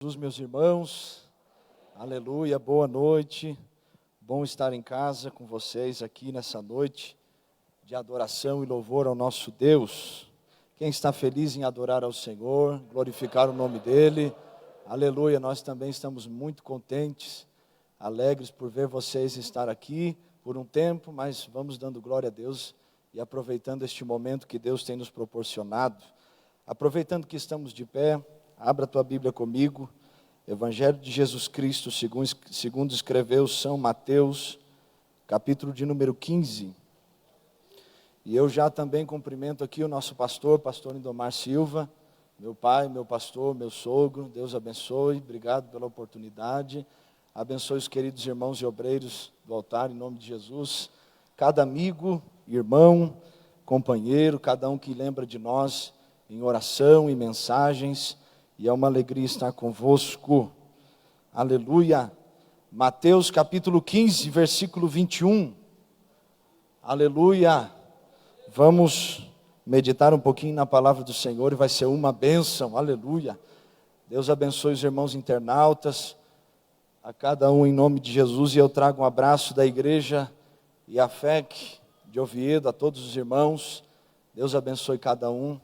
Jesus, meus irmãos, aleluia, boa noite, bom estar em casa com vocês aqui nessa noite de adoração e louvor ao nosso Deus. Quem está feliz em adorar ao Senhor, glorificar o nome dEle, aleluia, nós também estamos muito contentes, alegres por ver vocês estar aqui por um tempo, mas vamos dando glória a Deus e aproveitando este momento que Deus tem nos proporcionado. Aproveitando que estamos de pé, abra a tua Bíblia comigo, Evangelho de Jesus Cristo, segundo escreveu São Mateus, capítulo de número 15. E eu já também cumprimento aqui o nosso pastor Indomar Silva, meu pai, meu pastor, meu sogro, Deus abençoe, obrigado pela oportunidade, abençoe os queridos irmãos e obreiros do altar, em nome de Jesus, cada amigo, irmão, companheiro, cada um que lembra de nós, em oração e mensagens, e é uma alegria estar convosco, aleluia. Mateus capítulo 15, versículo 21, aleluia. Vamos meditar um pouquinho na palavra do Senhor e vai ser uma bênção, aleluia. Deus abençoe os irmãos internautas, a cada um em nome de Jesus, e eu trago um abraço da igreja e a FEC de Oviedo, a todos os irmãos, Deus abençoe cada um,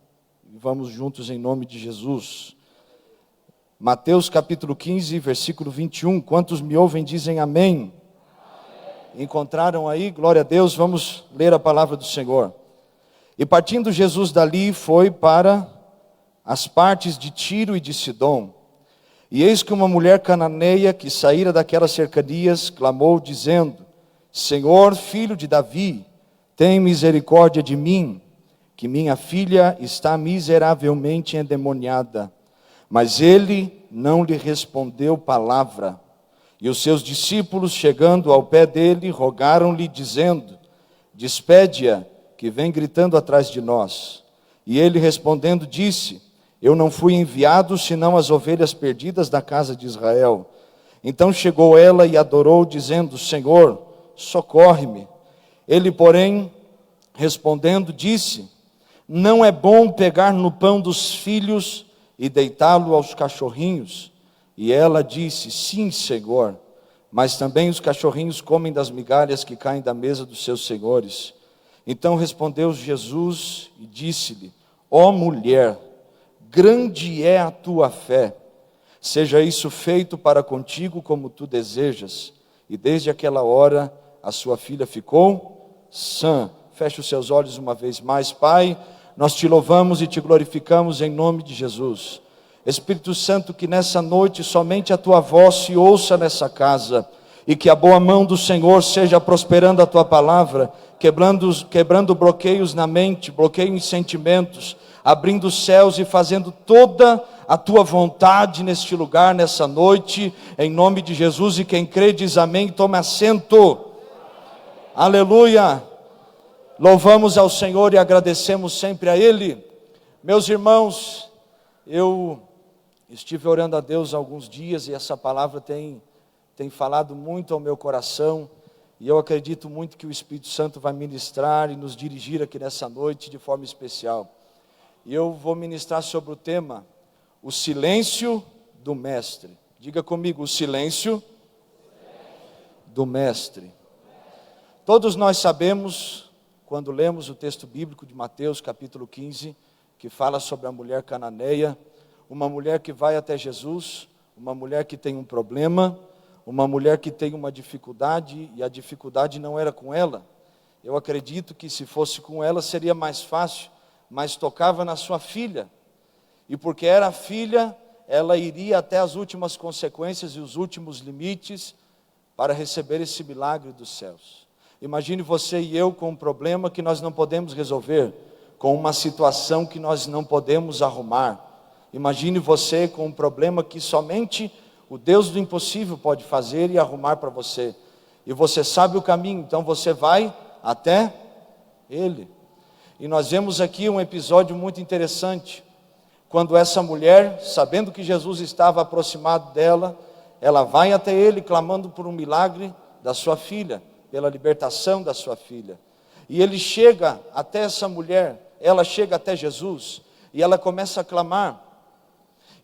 e vamos juntos em nome de Jesus. Mateus capítulo 15, versículo 21, quantos me ouvem dizem amém. Encontraram aí? Glória a Deus, vamos ler a palavra do Senhor. E partindo Jesus dali, foi para as partes de Tiro e de Sidom. E eis que uma mulher cananeia, que saíra daquelas cercanias, clamou dizendo: Senhor, filho de Davi, tem misericórdia de mim, que minha filha está miseravelmente endemoniada. Mas ele não lhe respondeu palavra. E os seus discípulos, chegando ao pé dele, rogaram-lhe, dizendo: Despede-a, que vem gritando atrás de nós. E ele respondendo disse: Eu não fui enviado, senão as ovelhas perdidas da casa de Israel. Então chegou ela e adorou, dizendo: Senhor, socorre-me. Ele, porém, respondendo, disse: Não é bom pegar no pão dos filhos e deitá-lo aos cachorrinhos. E ela disse: Sim, Senhor, mas também os cachorrinhos comem das migalhas que caem da mesa dos seus senhores. Então respondeu Jesus e disse-lhe: Ó mulher, grande é a tua fé, seja isso feito para contigo como tu desejas. E desde aquela hora a sua filha ficou sã. Feche os seus olhos uma vez mais. Pai, nós te louvamos e te glorificamos em nome de Jesus. Espírito Santo, que nessa noite somente a tua voz se ouça nessa casa, e que a boa mão do Senhor seja prosperando a tua palavra, quebrando bloqueios na mente, bloqueios em sentimentos, abrindo os céus e fazendo toda a tua vontade neste lugar, nessa noite, em nome de Jesus. E quem crê diz amém, tome assento. Aleluia. Louvamos ao Senhor e agradecemos sempre a Ele. Meus irmãos, eu estive orando a Deus há alguns dias e essa palavra tem falado muito ao meu coração, e eu acredito muito que o Espírito Santo vai ministrar e nos dirigir aqui nessa noite de forma especial. E eu vou ministrar sobre o tema, o silêncio do Mestre. Diga comigo, o silêncio do Mestre. Todos nós sabemos, quando lemos o texto bíblico de Mateus capítulo 15, que fala sobre a mulher cananeia, uma mulher que vai até Jesus, uma mulher que tem um problema, uma mulher que tem uma dificuldade, e a dificuldade não era com ela. Eu acredito que se fosse com ela seria mais fácil, mas tocava na sua filha, e porque era filha, ela iria até as últimas consequências e os últimos limites para receber esse milagre dos céus. Imagine você e eu com um problema que nós não podemos resolver, com uma situação que nós não podemos arrumar. Imagine você com um problema que somente o Deus do impossível pode fazer e arrumar para você. E você sabe o caminho, então você vai até Ele. E nós vemos aqui um episódio muito interessante, quando essa mulher, sabendo que Jesus estava aproximado dela, ela vai até Ele clamando por um milagre da sua filha, pela libertação da sua filha. E ele chega até essa mulher, ela chega até Jesus, e ela começa a clamar.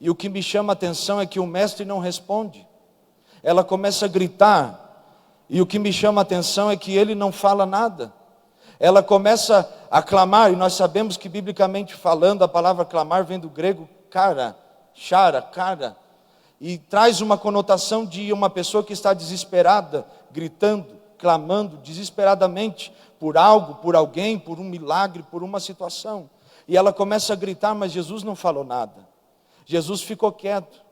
E o que me chama a atenção é que o mestre não responde. Ela começa a gritar. E o que me chama a atenção é que ele não fala nada. Ela começa a clamar, e nós sabemos que biblicamente falando, a palavra clamar vem do grego cara, e traz uma conotação de uma pessoa que está desesperada, gritando, clamando desesperadamente por algo, por alguém, por um milagre, por uma situação. E ela começa a gritar, mas Jesus não falou nada. Jesus ficou quieto.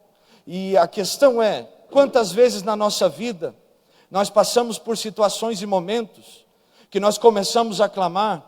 E a questão é, quantas vezes na nossa vida nós passamos por situações e momentos que nós começamos a clamar,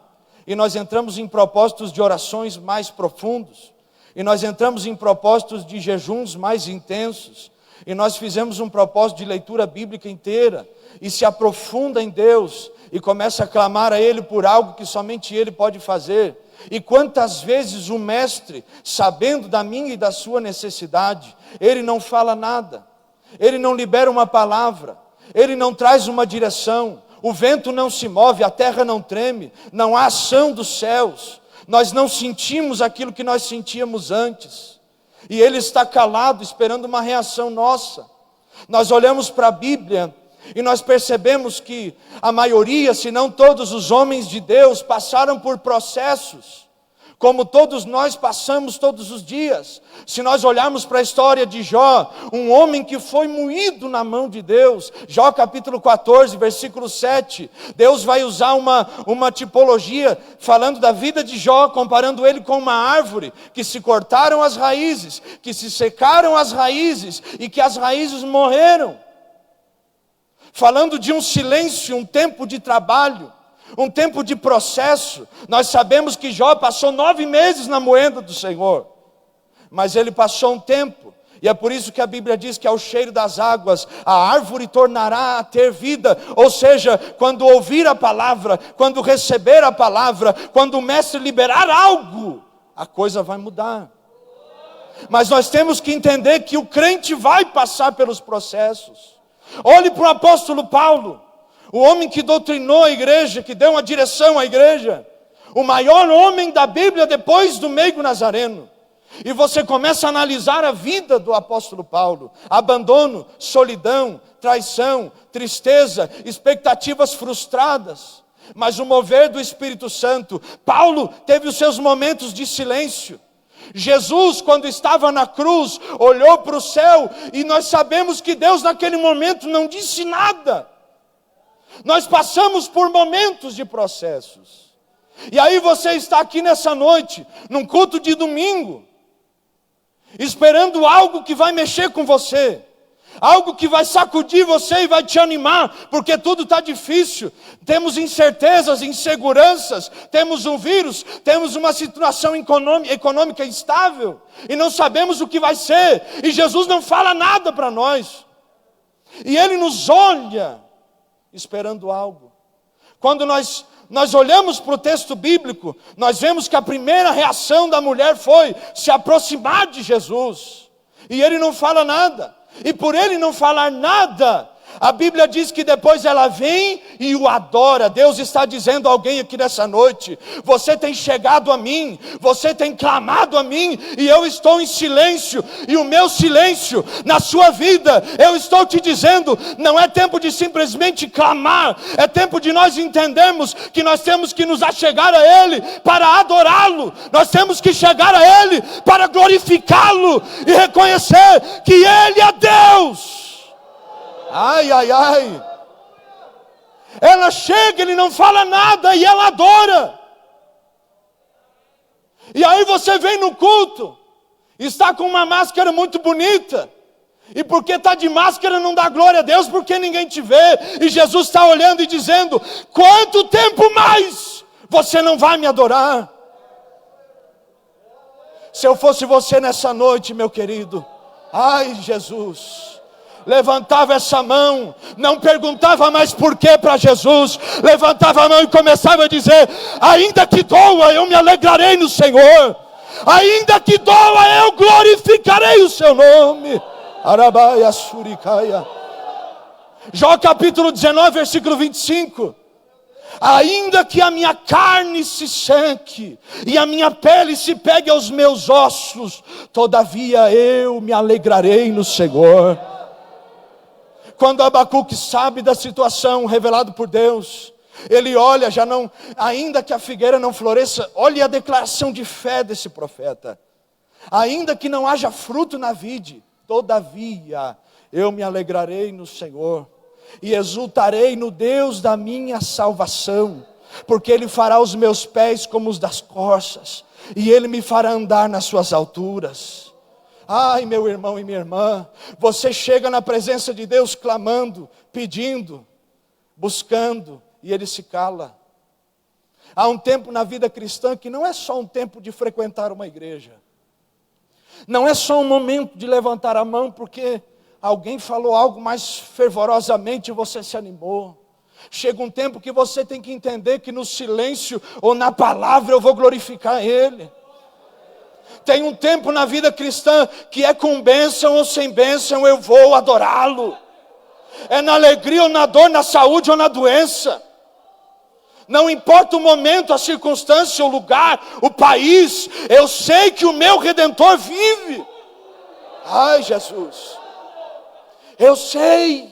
e nós entramos em propósitos de orações mais profundos, e nós entramos em propósitos de jejuns mais intensos, e nós fizemos um propósito de leitura bíblica inteira, e se aprofunda em Deus, e começa a clamar a Ele por algo que somente Ele pode fazer. E quantas vezes o mestre, sabendo da minha e da sua necessidade, ele não fala nada, ele não libera uma palavra, ele não traz uma direção, o vento não se move, a terra não treme, não há ação dos céus, nós não sentimos aquilo que nós sentíamos antes, e ele está calado, esperando uma reação nossa. Nós olhamos para a Bíblia e nós percebemos que a maioria, se não todos os homens de Deus, passaram por processos, como todos nós passamos todos os dias. Se nós olharmos para a história de Jó, um homem que foi moído na mão de Deus, Jó capítulo 14, versículo 7, Deus vai usar uma tipologia, falando da vida de Jó, comparando ele com uma árvore, que se cortaram as raízes, que se secaram as raízes, e que as raízes morreram. Falando de um silêncio, um tempo de trabalho, um tempo de processo. Nós sabemos que Jó passou 9 meses na moenda do Senhor, mas ele passou um tempo, e é por isso que a Bíblia diz que ao cheiro das águas a árvore tornará a ter vida. Ou seja, quando ouvir a palavra, quando receber a palavra, quando o mestre liberar algo, a coisa vai mudar. Mas nós temos que entender que o crente vai passar pelos processos. Olhe para o apóstolo Paulo, o homem que doutrinou a igreja, que deu uma direção à igreja, o maior homem da Bíblia depois do meigo nazareno. E você começa a analisar a vida do apóstolo Paulo: abandono, solidão, traição, tristeza, expectativas frustradas, mas o mover do Espírito Santo. Paulo teve os seus momentos de silêncio. Jesus, quando estava na cruz, olhou para o céu, e nós sabemos que Deus naquele momento não disse nada. Nós passamos por momentos de processos. E aí você está aqui nessa noite, num culto de domingo, esperando algo que vai mexer com você, algo que vai sacudir você e vai te animar, porque tudo está difícil, temos incertezas, inseguranças, temos um vírus, temos uma situação econômica instável, e não sabemos o que vai ser, e Jesus não fala nada para nós, e Ele nos olha, esperando algo. Quando nós olhamos para o texto bíblico, nós vemos que a primeira reação da mulher foi se aproximar de Jesus, e Ele não fala nada. E por Ele não falar nada, a Bíblia diz que depois ela vem e o adora. Deus está dizendo a alguém aqui nessa noite: você tem chegado a mim, você tem clamado a mim, e eu estou em silêncio, e o meu silêncio na sua vida, eu estou te dizendo, não é tempo de simplesmente clamar, é tempo de nós entendermos que nós temos que nos achegar a Ele para adorá-lo, nós temos que chegar a Ele para glorificá-lo e reconhecer que Ele é Deus. Ai, ai, ai. Ela chega, Ele não fala nada, e ela adora. E aí você vem no culto, está com uma máscara muito bonita, e porque está de máscara não dá glória a Deus, porque ninguém te vê, e Jesus está olhando e dizendo: quanto tempo mais você não vai me adorar? Se eu fosse você nessa noite, meu querido, ai Jesus, levantava essa mão, não perguntava mais porquê para Jesus, levantava a mão e começava a dizer: ainda que doa, eu me alegrarei no Senhor, ainda que doa, eu glorificarei o seu nome. Arabaia Suricaia. Jó capítulo 19, versículo 25. Ainda que a minha carne se seque e a minha pele se pegue aos meus ossos, todavia eu me alegrarei no Senhor. Quando Abacuque sabe da situação revelada por Deus, ele olha, ainda que a figueira não floresça, olha a declaração de fé desse profeta. Ainda que não haja fruto na vide, todavia eu me alegrarei no Senhor e exultarei no Deus da minha salvação, porque Ele fará os meus pés como os das corças, e Ele me fará andar nas suas alturas. Ai, meu irmão e minha irmã, você chega na presença de Deus clamando, pedindo, buscando, e Ele se cala. Há um tempo na vida cristã que não é só um tempo de frequentar uma igreja, não é só um momento de levantar a mão porque alguém falou algo mais fervorosamente e você se animou. Chega um tempo que você tem que entender que no silêncio ou na palavra eu vou glorificar Ele. Tem um tempo na vida cristã que é com bênção ou sem bênção eu vou adorá-lo. É na alegria ou na dor, na saúde ou na doença. Não importa o momento, a circunstância, o lugar, o país, eu sei que o meu Redentor vive. Ai, Jesus, eu sei.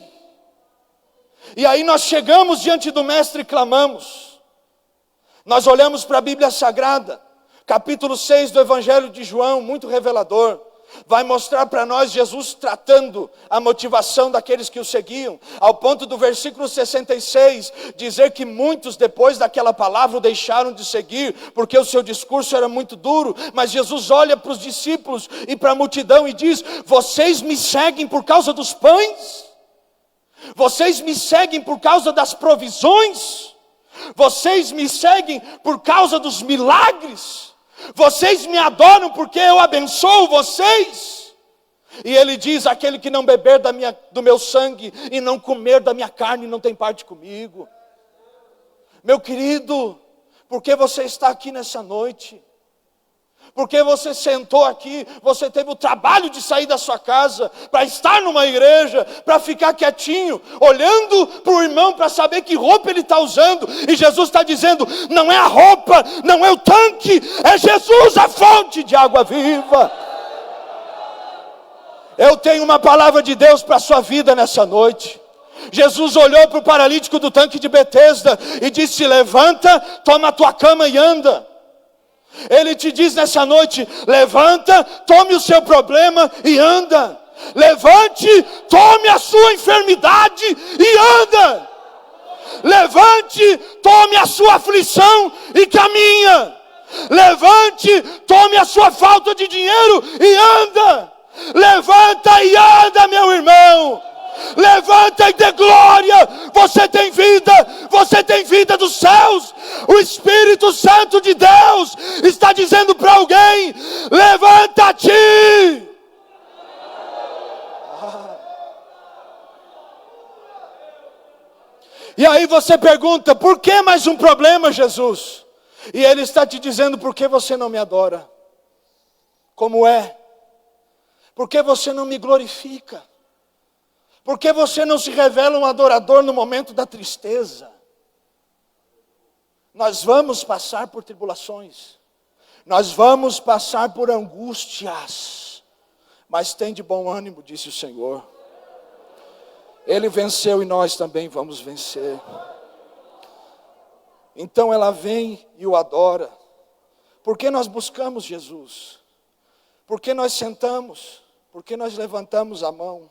E aí nós chegamos diante do Mestre e clamamos. Nós olhamos para a Bíblia Sagrada, capítulo 6 do Evangelho de João, muito revelador. Vai mostrar para nós Jesus tratando a motivação daqueles que o seguiam, ao ponto do versículo 66, dizer que muitos depois daquela palavra o deixaram de seguir, porque o seu discurso era muito duro. Mas Jesus olha para os discípulos e para a multidão e diz: vocês me seguem por causa dos pães? Vocês me seguem por causa das provisões? Vocês me seguem por causa dos milagres? Vocês me adoram porque eu abençoo vocês? E ele diz: aquele que não beber do meu sangue e não comer da minha carne não tem parte comigo. Meu querido, por que você está aqui nessa noite? Porque você sentou aqui, você teve o trabalho de sair da sua casa para estar numa igreja, para ficar quietinho, olhando para o irmão para saber que roupa ele está usando. E Jesus está dizendo: não é a roupa, não é o tanque, é Jesus a fonte de água viva. Eu tenho uma palavra de Deus para a sua vida nessa noite. Jesus olhou para o paralítico do tanque de Betesda e disse: levanta, toma a tua cama e anda. Ele te diz nessa noite: levanta, tome o seu problema e anda. Levante, tome a sua enfermidade e anda. Levante, tome a sua aflição e caminha. Levante, tome a sua falta de dinheiro e anda. Levanta e anda, meu irmão. Levanta e dê glória. Você tem vida dos céus. O Espírito Santo de Deus está dizendo para alguém: levanta-te. E aí você pergunta: por que mais um problema, Jesus? E Ele está te dizendo: por que você não me adora? Como é? Por que você não me glorifica? Por que você não se revela um adorador no momento da tristeza? Nós vamos passar por tribulações, nós vamos passar por angústias, mas tem de bom ânimo, disse o Senhor. Ele venceu e nós também vamos vencer. Então ela vem e o adora. Por que nós buscamos Jesus? Por que nós sentamos? Por que nós levantamos a mão?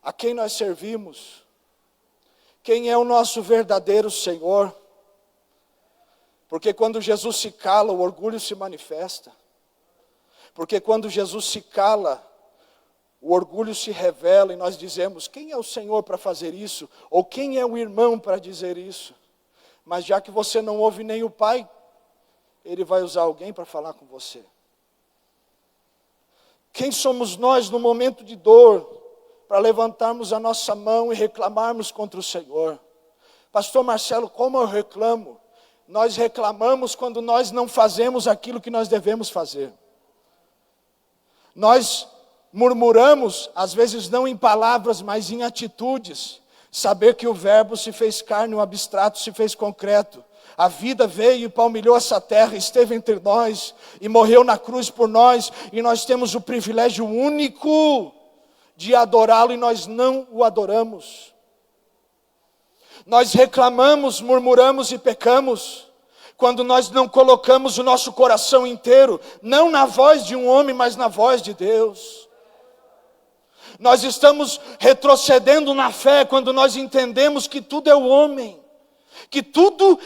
A quem nós servimos? Quem é o nosso verdadeiro Senhor? Porque quando Jesus se cala, o orgulho se manifesta. Porque quando Jesus se cala, o orgulho se revela e nós dizemos: quem é o Senhor para fazer isso? Ou quem é o irmão para dizer isso? Mas já que você não ouve nem o Pai, Ele vai usar alguém para falar com você. Quem somos nós no momento de dor, para levantarmos a nossa mão e reclamarmos contra o Senhor? Pastor Marcelo, como eu reclamo? Nós reclamamos quando nós não fazemos aquilo que nós devemos fazer. Nós murmuramos, às vezes não em palavras, mas em atitudes, Saber que o verbo se fez carne, o abstrato se fez concreto. A vida veio e palmilhou essa terra, esteve entre nós e morreu na cruz por nós. E nós temos o privilégio único de adorá-lo e nós não o adoramos. Nós reclamamos, murmuramos e pecamos quando nós não colocamos o nosso coração inteiro, não na voz de um homem, mas na voz de Deus. Nós estamos retrocedendo na fé quando nós entendemos que tudo é o homem, que tudo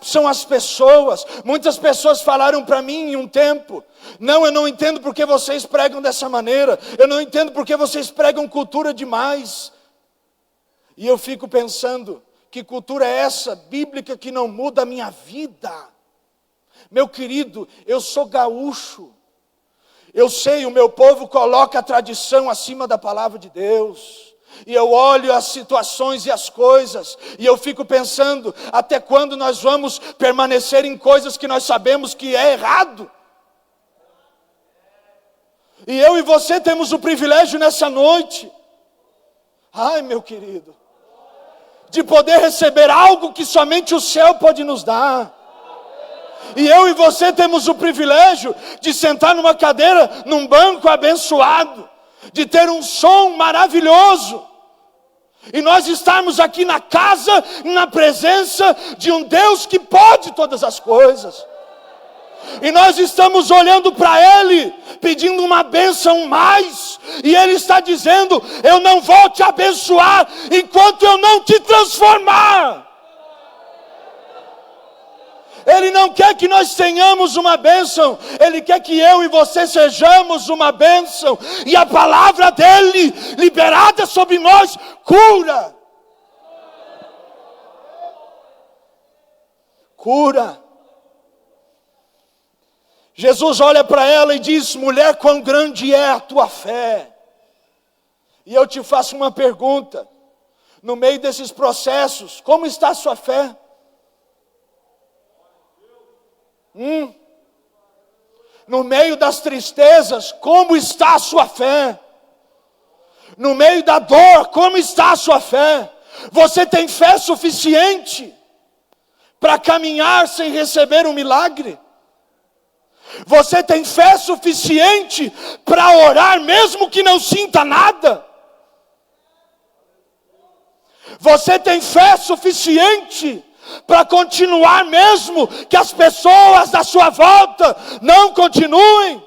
são as pessoas. Muitas pessoas falaram para mim em um tempo: não, eu não entendo porque vocês pregam dessa maneira, eu não entendo porque vocês pregam cultura demais. E eu fico pensando, que cultura é essa bíblica que não muda a minha vida? Meu querido, eu sou gaúcho. Eu sei, o meu povo coloca a tradição acima da palavra de Deus. E eu olho as situações e as coisas, e eu fico pensando, até quando nós vamos permanecer em coisas que nós sabemos que é errado? E eu e você temos o privilégio nessa noite, ai meu querido, de poder receber algo que somente o céu pode nos dar. E eu e você temos o privilégio de sentar numa cadeira, num banco abençoado, de ter um som maravilhoso, e nós estarmos aqui na casa, na presença de um Deus que pode todas as coisas. E nós estamos olhando para Ele, pedindo uma bênção mais, e Ele está dizendo: eu não vou te abençoar enquanto eu não te transformar. Ele não quer que nós tenhamos uma bênção, Ele quer que eu e você sejamos uma bênção. E a palavra dEle, liberada sobre nós, cura. Cura. Jesus olha para ela e diz: mulher, quão grande é a tua fé. E eu te faço uma pergunta, no meio desses processos, como está a sua fé? No meio das tristezas, como está a sua fé? No meio da dor, como está a sua fé? Você tem fé suficiente para caminhar sem receber um milagre? Você tem fé suficiente para orar mesmo que não sinta nada? Você tem fé suficiente para continuar mesmo que as pessoas da sua volta não continuem?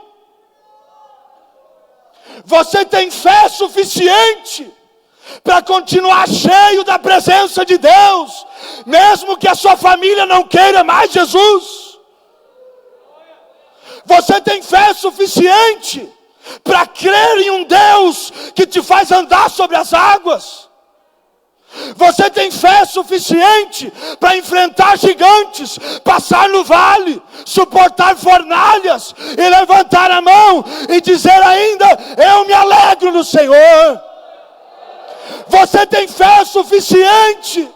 Você tem fé suficiente para continuar cheio da presença de Deus, mesmo que a sua família não queira mais Jesus? Você tem fé suficiente para crer em um Deus que te faz andar sobre as águas? Você tem fé suficiente para enfrentar gigantes, passar no vale, suportar fornalhas e levantar a mão e dizer ainda: eu me alegro no Senhor? Você tem fé suficiente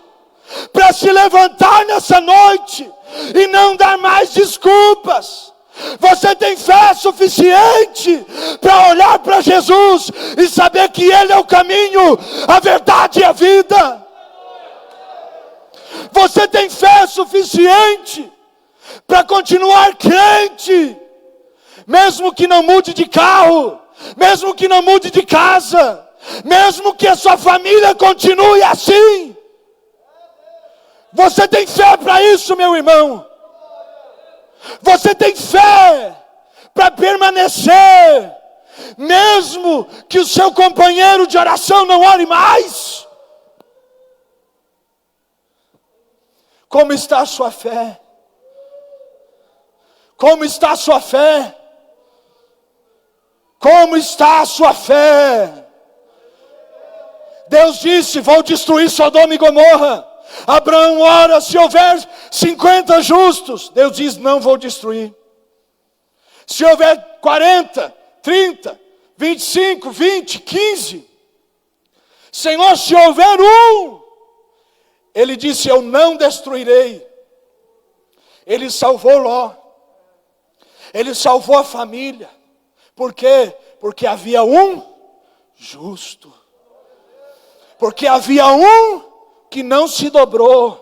para se levantar nessa noite e não dar mais desculpas? Você tem fé suficiente para olhar para Jesus e saber que Ele é o caminho, a verdade e a vida? Você tem fé suficiente para continuar crente, mesmo que não mude de carro, mesmo que não mude de casa, mesmo que a sua família continue assim? Você tem fé para isso, meu irmão? Você tem fé para permanecer, mesmo que o seu companheiro de oração não ore mais? Como está a sua fé? Como está a sua fé? Como está a sua fé? Deus disse: vou destruir Sodoma e Gomorra. Abraão ora: se houver 50 justos. Deus diz: não vou destruir. Se houver 40, 30, 25, 20, 15. Senhor, se houver um. Ele disse: eu não destruirei. Ele salvou Ló. Ele salvou a família. Por quê? Porque havia um justo. Porque havia um que não se dobrou.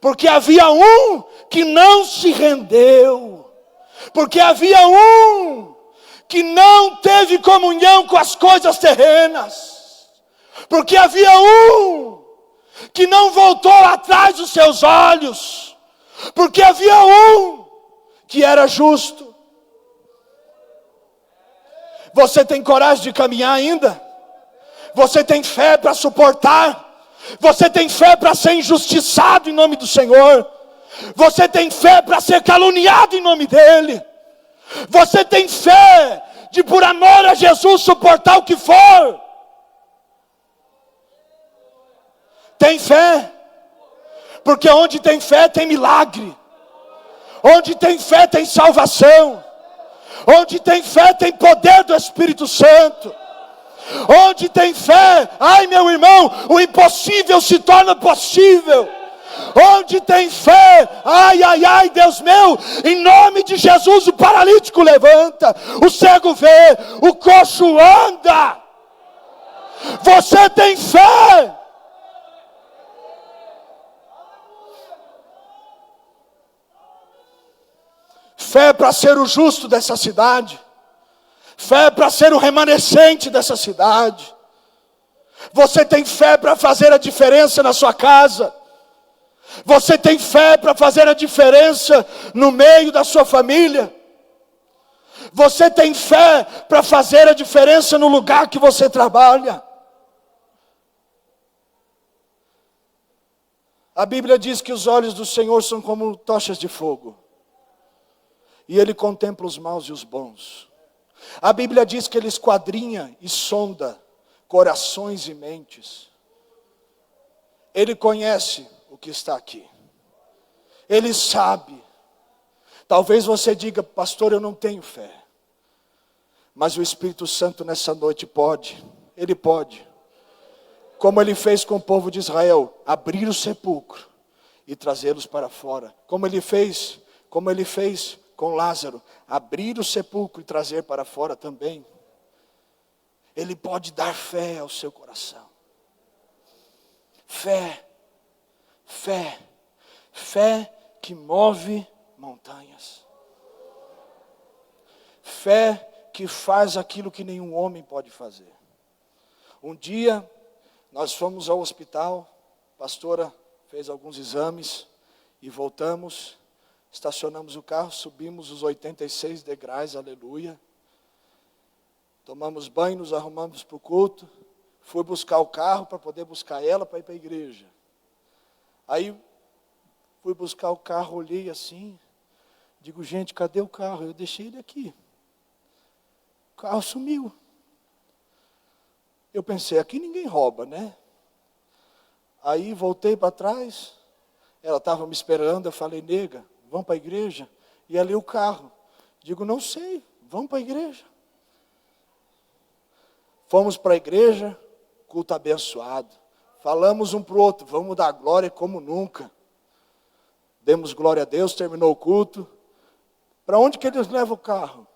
Porque havia um que não se rendeu. Porque havia um que não teve comunhão com as coisas terrenas. Porque havia um que não voltou atrás dos seus olhos. Porque havia um que era justo. Você tem coragem de caminhar ainda? Você tem fé para suportar? Você tem fé para ser injustiçado em nome do Senhor? Você tem fé para ser caluniado em nome dEle? Você tem fé de por amor a Jesus suportar o que for? Tem fé? Porque onde tem fé tem milagre. Onde tem fé tem salvação. Onde tem fé tem poder do Espírito Santo. Onde tem fé, ai meu irmão, o impossível se torna possível. Onde tem fé, ai Deus meu, em nome de Jesus o paralítico levanta, o cego vê, o coxo anda. Você tem fé? Fé para ser o justo dessa cidade. Fé para ser o remanescente dessa cidade. Você tem fé para fazer a diferença na sua casa. Você tem fé para fazer a diferença no meio da sua família. Você tem fé para fazer a diferença no lugar que você trabalha. A Bíblia diz que os olhos do Senhor são como tochas de fogo. E Ele contempla os maus e os bons. A Bíblia diz que Ele esquadrinha e sonda corações e mentes. Ele conhece o que está aqui. Ele sabe. Talvez você diga, pastor, eu não tenho fé. Mas o Espírito Santo nessa noite pode. Ele pode. Como Ele fez com o povo de Israel. Abrir o sepulcro e trazê-los para fora. Como Ele fez com Lázaro, abrir o sepulcro e trazer para fora também. Ele pode dar fé ao seu coração. Fé que move montanhas. Fé que faz aquilo que nenhum homem pode fazer. Um dia, nós fomos ao hospital, a pastora fez alguns exames e voltamos. Estacionamos o carro, subimos os 86 degraus, aleluia. Tomamos banho, nos arrumamos para o culto. Fui buscar o carro para poder buscar ela para ir para a igreja. Aí, fui buscar o carro, olhei assim. Digo, gente, cadê o carro? Eu deixei ele aqui. O carro sumiu. Eu pensei, aqui ninguém rouba, né? Aí, voltei para trás. Ela estava me esperando, eu falei, nega, vamos para a igreja? E ali o carro. Digo, não sei, vamos para a igreja. Fomos para a igreja, culto abençoado. Falamos um para o outro, vamos dar glória como nunca. Demos glória a Deus, terminou o culto. Para onde que eles levam o carro?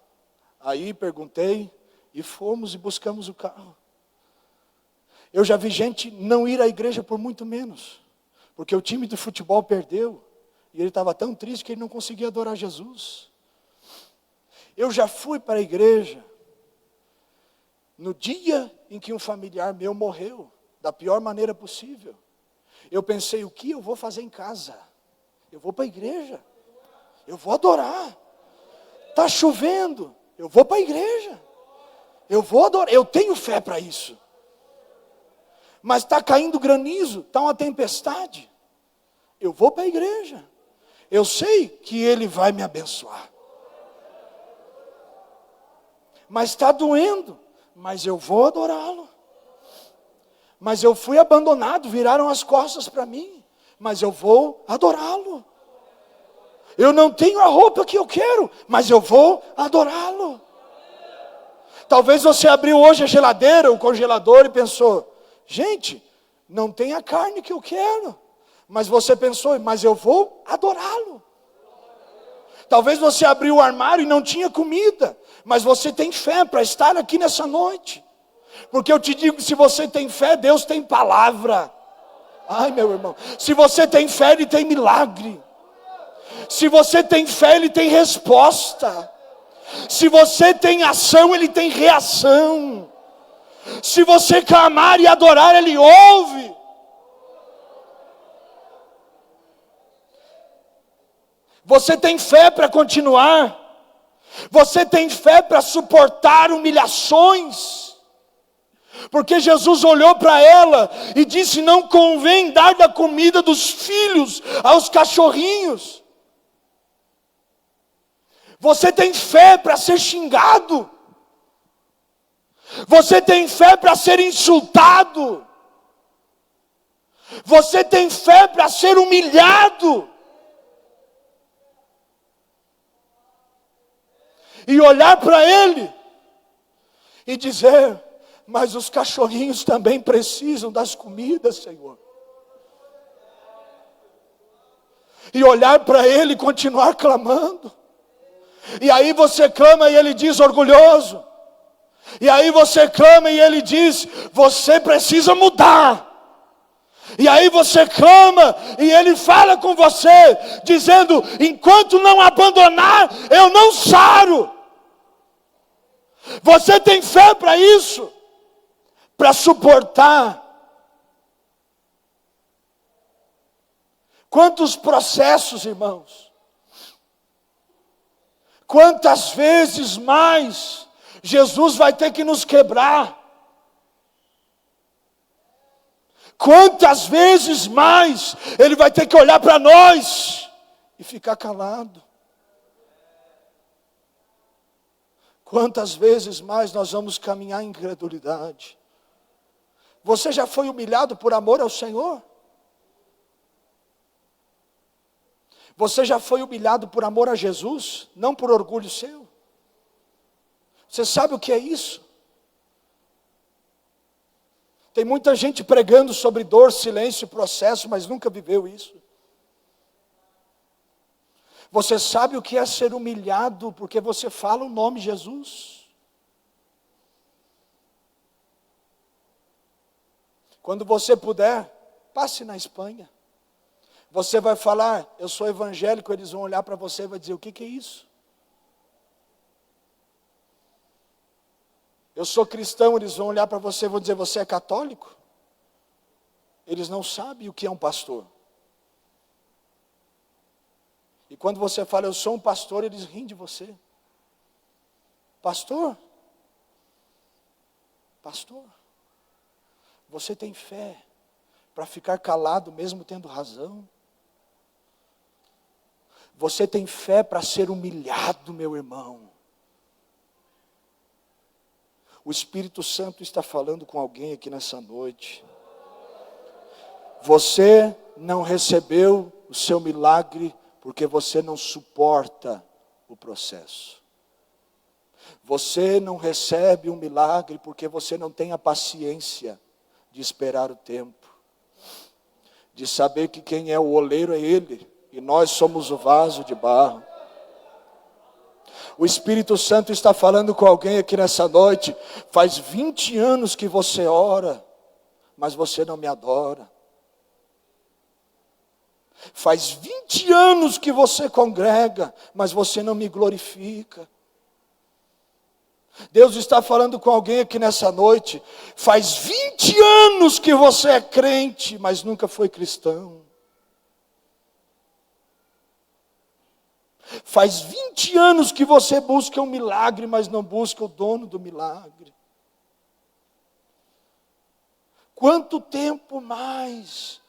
Aí perguntei e fomos e buscamos o carro. Eu já vi gente não ir à igreja por muito menos. Porque o time de futebol perdeu. E ele estava tão triste que ele não conseguia adorar Jesus. Eu já fui para a igreja no dia em que um familiar meu morreu, da pior maneira possível. Eu pensei, o que eu vou fazer em casa? Eu vou para a igreja. Eu vou adorar. Está chovendo. Eu vou para a igreja. Eu vou adorar. Eu tenho fé para isso. Mas está caindo granizo, está uma tempestade. Eu vou para a igreja. Eu sei que Ele vai me abençoar. Mas está doendo. Mas eu vou adorá-lo. Mas eu fui abandonado, viraram as costas para mim. Mas eu vou adorá-lo. Eu não tenho a roupa que eu quero, mas eu vou adorá-lo. Talvez você abriu hoje a geladeira, o congelador e pensou, gente, não tem a carne que eu quero. Mas você pensou, mas eu vou adorá-lo. Talvez você abriu o armário e não tinha comida, mas você tem fé para estar aqui nessa noite. Porque eu te digo, se você tem fé, Deus tem palavra. Ai, meu irmão, se você tem fé, ele tem milagre. Se você tem fé, ele tem resposta. Se você tem ação, ele tem reação. Se você clamar e adorar, ele ouve. Você tem fé para continuar. Você tem fé para suportar humilhações. Porque Jesus olhou para ela e disse: não convém dar da comida dos filhos aos cachorrinhos. Você tem fé para ser xingado. Você tem fé para ser insultado. Você tem fé para ser humilhado. E olhar para ele e dizer: mas os cachorrinhos também precisam das comidas, Senhor. E olhar para ele e continuar clamando. E aí você clama e ele diz orgulhoso. E aí você clama e ele diz: você precisa mudar. E aí você clama e ele fala com você, dizendo: enquanto não abandonar, eu não saro. Você tem fé para isso? Para suportar? Quantos processos, irmãos? Quantas vezes mais Jesus vai ter que nos quebrar? Quantas vezes mais Ele vai ter que olhar para nós e ficar calado? Quantas vezes mais nós vamos caminhar em incredulidade? Você já foi humilhado por amor ao Senhor? Você já foi humilhado por amor a Jesus, não por orgulho seu? Você sabe o que é isso? Tem muita gente pregando sobre dor, silêncio e processo, mas nunca viveu isso. Você sabe o que é ser humilhado porque você fala o nome Jesus? Quando você puder, passe na Espanha. Você vai falar: eu sou evangélico, eles vão olhar para você e vão dizer: o que é isso? Eu sou cristão, eles vão olhar para você e vão dizer: você é católico? Eles não sabem o que é um pastor. E quando você fala: eu sou um pastor, eles riem de você. Pastor? Pastor? Você tem fé para ficar calado mesmo tendo razão? Você tem fé para ser humilhado, meu irmão? O Espírito Santo está falando com alguém aqui nessa noite. Você não recebeu o seu milagre porque você não suporta o processo. Você não recebe um milagre porque você não tem a paciência de esperar o tempo. De saber que quem é o oleiro é Ele. E nós somos o vaso de barro. O Espírito Santo está falando com alguém aqui nessa noite. Faz 20 anos que você ora, mas você não me adora. Faz 20 anos que você congrega, mas você não me glorifica. Deus está falando com alguém aqui nessa noite. Faz 20 anos que você é crente, mas nunca foi cristão. Faz 20 anos que você busca um milagre, mas não busca o dono do milagre. Quanto tempo mais?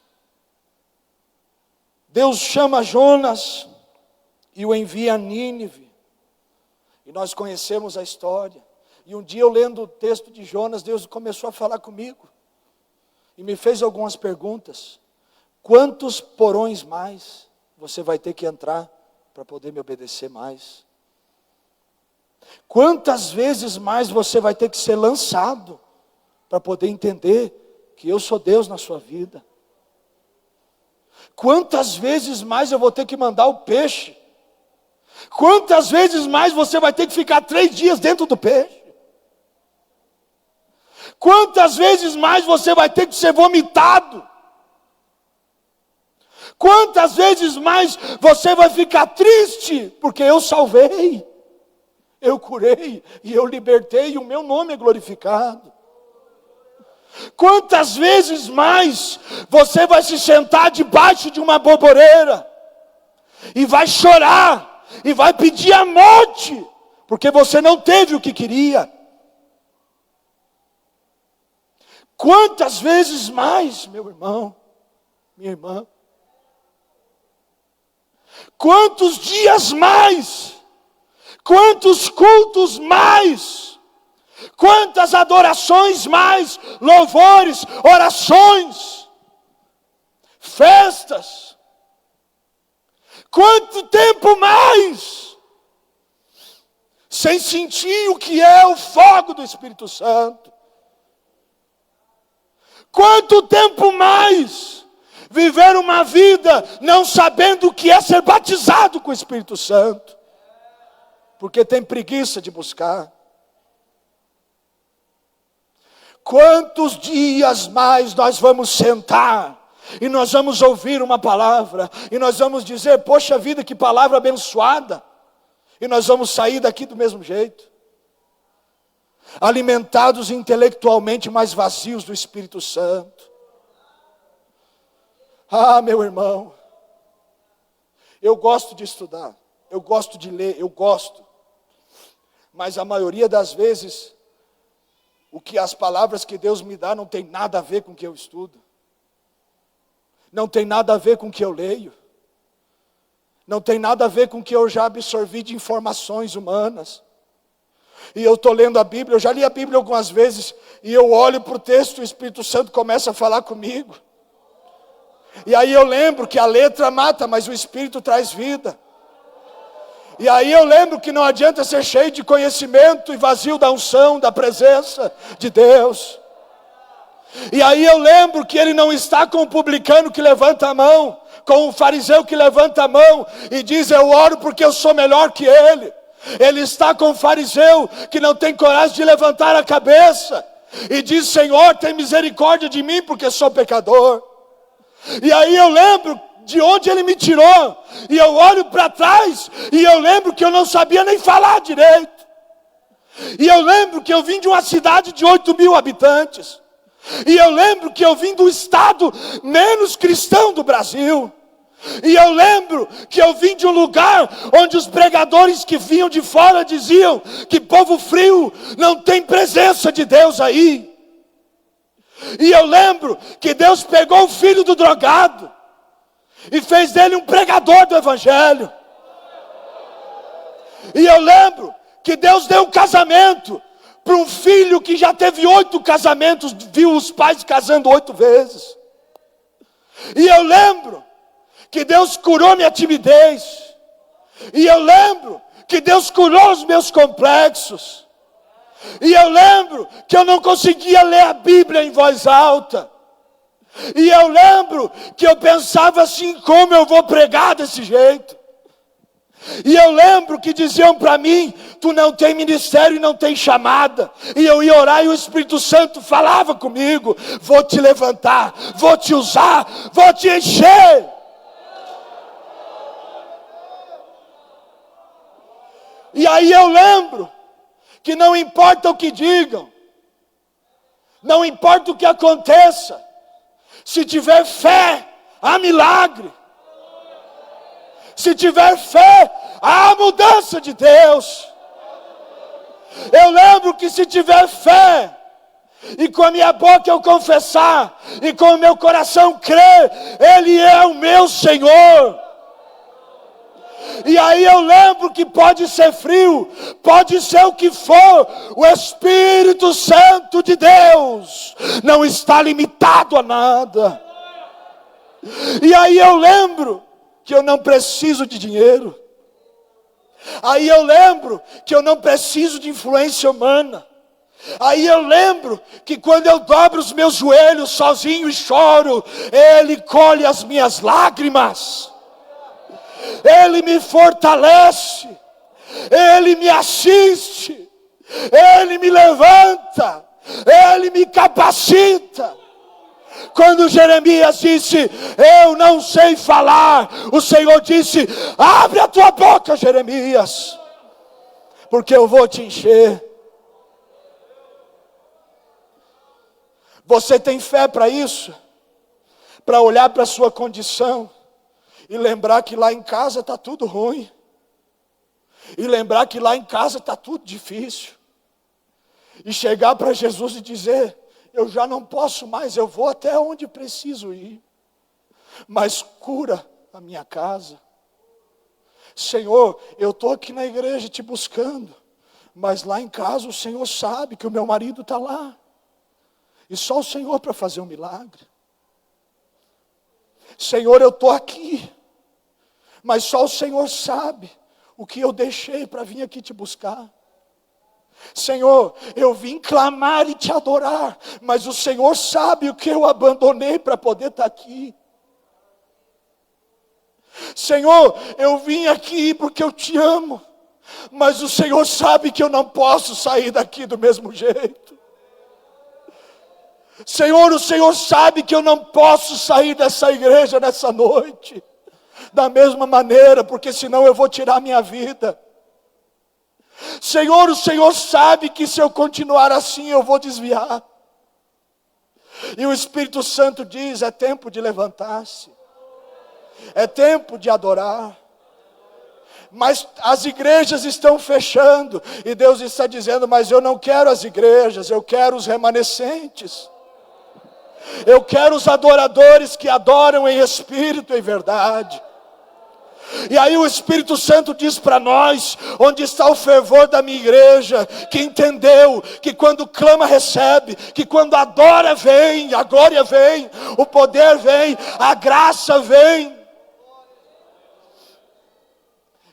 Deus chama Jonas e o envia a Nínive. E nós conhecemos a história. E um dia eu lendo o texto de Jonas, Deus começou a falar comigo. E me fez algumas perguntas. Quantos porões mais você vai ter que entrar para poder me obedecer mais? Quantas vezes mais você vai ter que ser lançado para poder entender que eu sou Deus na sua vida? Quantas vezes mais eu vou ter que mandar o peixe? Quantas vezes mais você vai ter que ficar 3 dias dentro do peixe? Quantas vezes mais você vai ter que ser vomitado? Quantas vezes mais você vai ficar triste? Porque eu salvei, eu curei e eu libertei e o meu nome é glorificado. Quantas vezes mais você vai se sentar debaixo de uma boboreira e vai chorar e vai pedir a morte, porque você não teve o que queria? Quantas vezes mais, meu irmão, minha irmã? Quantos dias mais? Quantos cultos mais? Quantas adorações mais? Louvores, orações, festas. Quanto tempo mais? Sem sentir o que é o fogo do Espírito Santo. Quanto tempo mais viver uma vida não sabendo o que é ser batizado com o Espírito Santo? Porque tem preguiça de buscar. Quantos dias mais nós vamos sentar e nós vamos ouvir uma palavra e nós vamos dizer, poxa vida, que palavra abençoada, e nós vamos sair daqui do mesmo jeito, alimentados intelectualmente, mas vazios do Espírito Santo. Ah, meu irmão, eu gosto de estudar, eu gosto de ler, eu gosto, mas a maioria das vezes, o que as palavras que Deus me dá não tem nada a ver com o que eu estudo, não tem nada a ver com o que eu leio, não tem nada a ver com o que eu já absorvi de informações humanas. E eu estou lendo a Bíblia, eu já li a Bíblia algumas vezes, e eu olho para o texto e o Espírito Santo começa a falar comigo. E aí eu lembro que a letra mata, mas o Espírito traz vida. E aí eu lembro que não adianta ser cheio de conhecimento e vazio da unção, da presença de Deus. E aí eu lembro que ele não está com o publicano que levanta a mão, com o fariseu que levanta a mão e diz, eu oro porque eu sou melhor que ele. Ele está com o fariseu que não tem coragem de levantar a cabeça e diz, Senhor, tem misericórdia de mim porque sou pecador. E aí eu lembro de onde ele me tirou, e eu olho para trás, e eu lembro que eu não sabia nem falar direito. E eu lembro que eu vim de uma cidade de 8.000 habitantes. E eu lembro que eu vim do estado menos cristão do Brasil. E eu lembro que eu vim de um lugar onde os pregadores que vinham de fora diziam que povo frio não tem presença de Deus aí. E eu lembro que Deus pegou o filho do drogado e fez dele um pregador do evangelho. E eu lembro que Deus deu um casamento para um filho que já teve 8 casamentos, viu os pais casando 8 vezes. E eu lembro que Deus curou minha timidez. E eu lembro que Deus curou os meus complexos. E eu lembro que eu não conseguia ler a Bíblia em voz alta. E eu lembro que eu pensava assim, como eu vou pregar desse jeito? E eu lembro que diziam para mim, tu não tem ministério e não tem chamada. E eu ia orar e o Espírito Santo falava comigo, vou te levantar, vou te usar, vou te encher. E aí eu lembro que não importa o que digam, não importa o que aconteça, se tiver fé, há milagre. Se tiver fé, há mudança de Deus. Eu lembro que se tiver fé, e com a minha boca eu confessar, e com o meu coração crer, Ele é o meu Senhor. E aí eu lembro que pode ser frio, pode ser o que for, o Espírito Santo de Deus não está limitado a nada. E aí eu lembro que eu não preciso de dinheiro. Aí eu lembro que eu não preciso de influência humana. Aí eu lembro que quando eu dobro os meus joelhos sozinho e choro, Ele colhe as minhas lágrimas. Ele me fortalece, Ele me assiste, Ele me levanta, Ele me capacita. Quando Jeremias disse, eu não sei falar, o Senhor disse, abre a tua boca, Jeremias, porque eu vou te encher. Você tem fé para isso? Para olhar para a sua condição e lembrar que lá em casa está tudo ruim. E lembrar que lá em casa está tudo difícil. E chegar para Jesus e dizer, eu já não posso mais, eu vou até onde preciso ir. Mas cura a minha casa. Senhor, eu estou aqui na igreja te buscando. Mas lá em casa o Senhor sabe que o meu marido está lá. E só o Senhor para fazer um milagre. Senhor, eu estou aqui. Mas só o Senhor sabe o que eu deixei para vir aqui te buscar. Senhor, eu vim clamar e te adorar, mas o Senhor sabe o que eu abandonei para poder estar aqui. Senhor, eu vim aqui porque eu te amo, mas o Senhor sabe que eu não posso sair daqui do mesmo jeito. Senhor, o Senhor sabe que eu não posso sair dessa igreja nessa noite da mesma maneira, porque senão eu vou tirar minha vida. Senhor, o Senhor sabe que se eu continuar assim eu vou desviar. E o Espírito Santo diz, é tempo de levantar-se. É tempo de adorar. Mas as igrejas estão fechando. E Deus está dizendo, mas eu não quero as igrejas, eu quero os remanescentes. Eu quero os adoradores que adoram em espírito e em verdade. E aí o Espírito Santo diz para nós, onde está o fervor da minha igreja, que entendeu que quando clama recebe, que quando adora vem, a glória vem, o poder vem, a graça vem.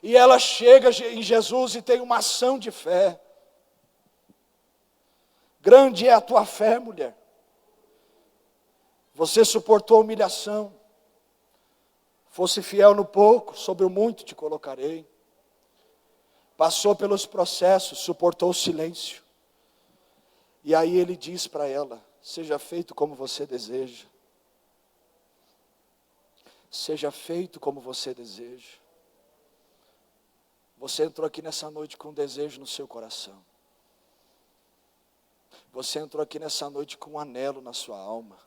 E ela chega em Jesus e tem uma ação de fé. Grande é a tua fé, mulher. Você suportou a humilhação. Fosse fiel no pouco, sobre o muito te colocarei. Passou pelos processos, suportou o silêncio. E aí ele diz para ela, seja feito como você deseja. Seja feito como você deseja. Você entrou aqui nessa noite com um desejo no seu coração. Você entrou aqui nessa noite com um anelo na sua alma.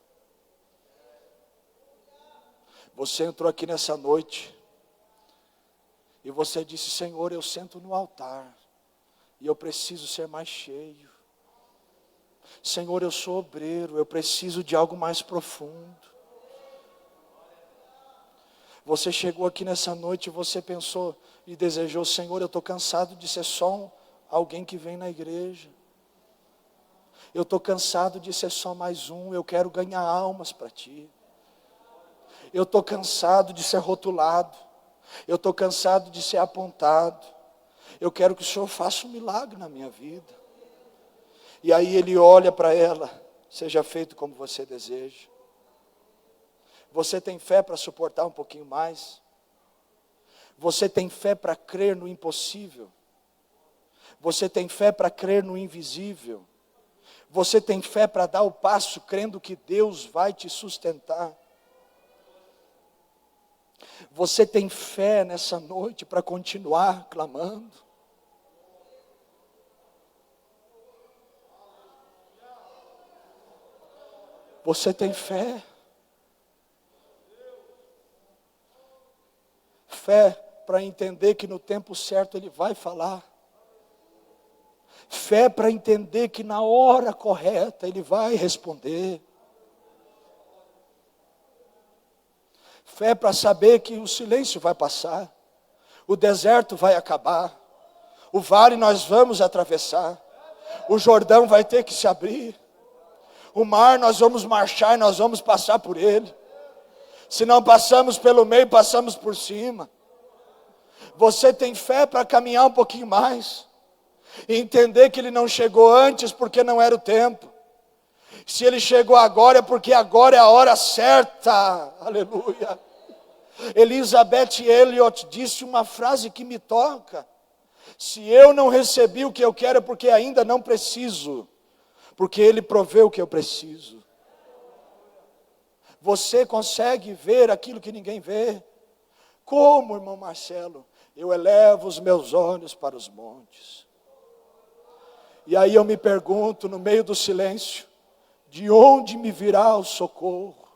Você entrou aqui nessa noite e você disse, Senhor, eu sento no altar e eu preciso ser mais cheio. Senhor, eu sou obreiro, eu preciso de algo mais profundo. Você chegou aqui nessa noite e você pensou e desejou, Senhor, eu estou cansado de ser só alguém que vem na igreja. Eu estou cansado de ser só mais um, eu quero ganhar almas para Ti. Eu estou cansado de ser rotulado. Eu estou cansado de ser apontado. Eu quero que o Senhor faça um milagre na minha vida. E aí ele olha para ela. Seja feito como você deseja. Você tem fé para suportar um pouquinho mais? Você tem fé para crer no impossível? Você tem fé para crer no invisível? Você tem fé para dar o passo crendo que Deus vai te sustentar? Você tem fé nessa noite para continuar clamando? Você tem fé? Fé para entender que no tempo certo Ele vai falar. Fé para entender que na hora correta Ele vai responder. Fé para saber que o silêncio vai passar, o deserto vai acabar, o vale nós vamos atravessar, o Jordão vai ter que se abrir, o mar nós vamos marchar, nós vamos passar por ele. Se não passamos pelo meio, passamos por cima. Você tem fé para caminhar um pouquinho mais, e entender que ele não chegou antes porque não era o tempo. Se ele chegou agora é porque agora é a hora certa. Aleluia. Elizabeth Elliot disse uma frase que me toca. Se eu não recebi o que eu quero é porque ainda não preciso. Porque Ele proveu o que eu preciso. Você consegue ver aquilo que ninguém vê? Como, irmão Marcelo? Eu elevo os meus olhos para os montes. E aí eu me pergunto, no meio do silêncio, de onde me virá o socorro?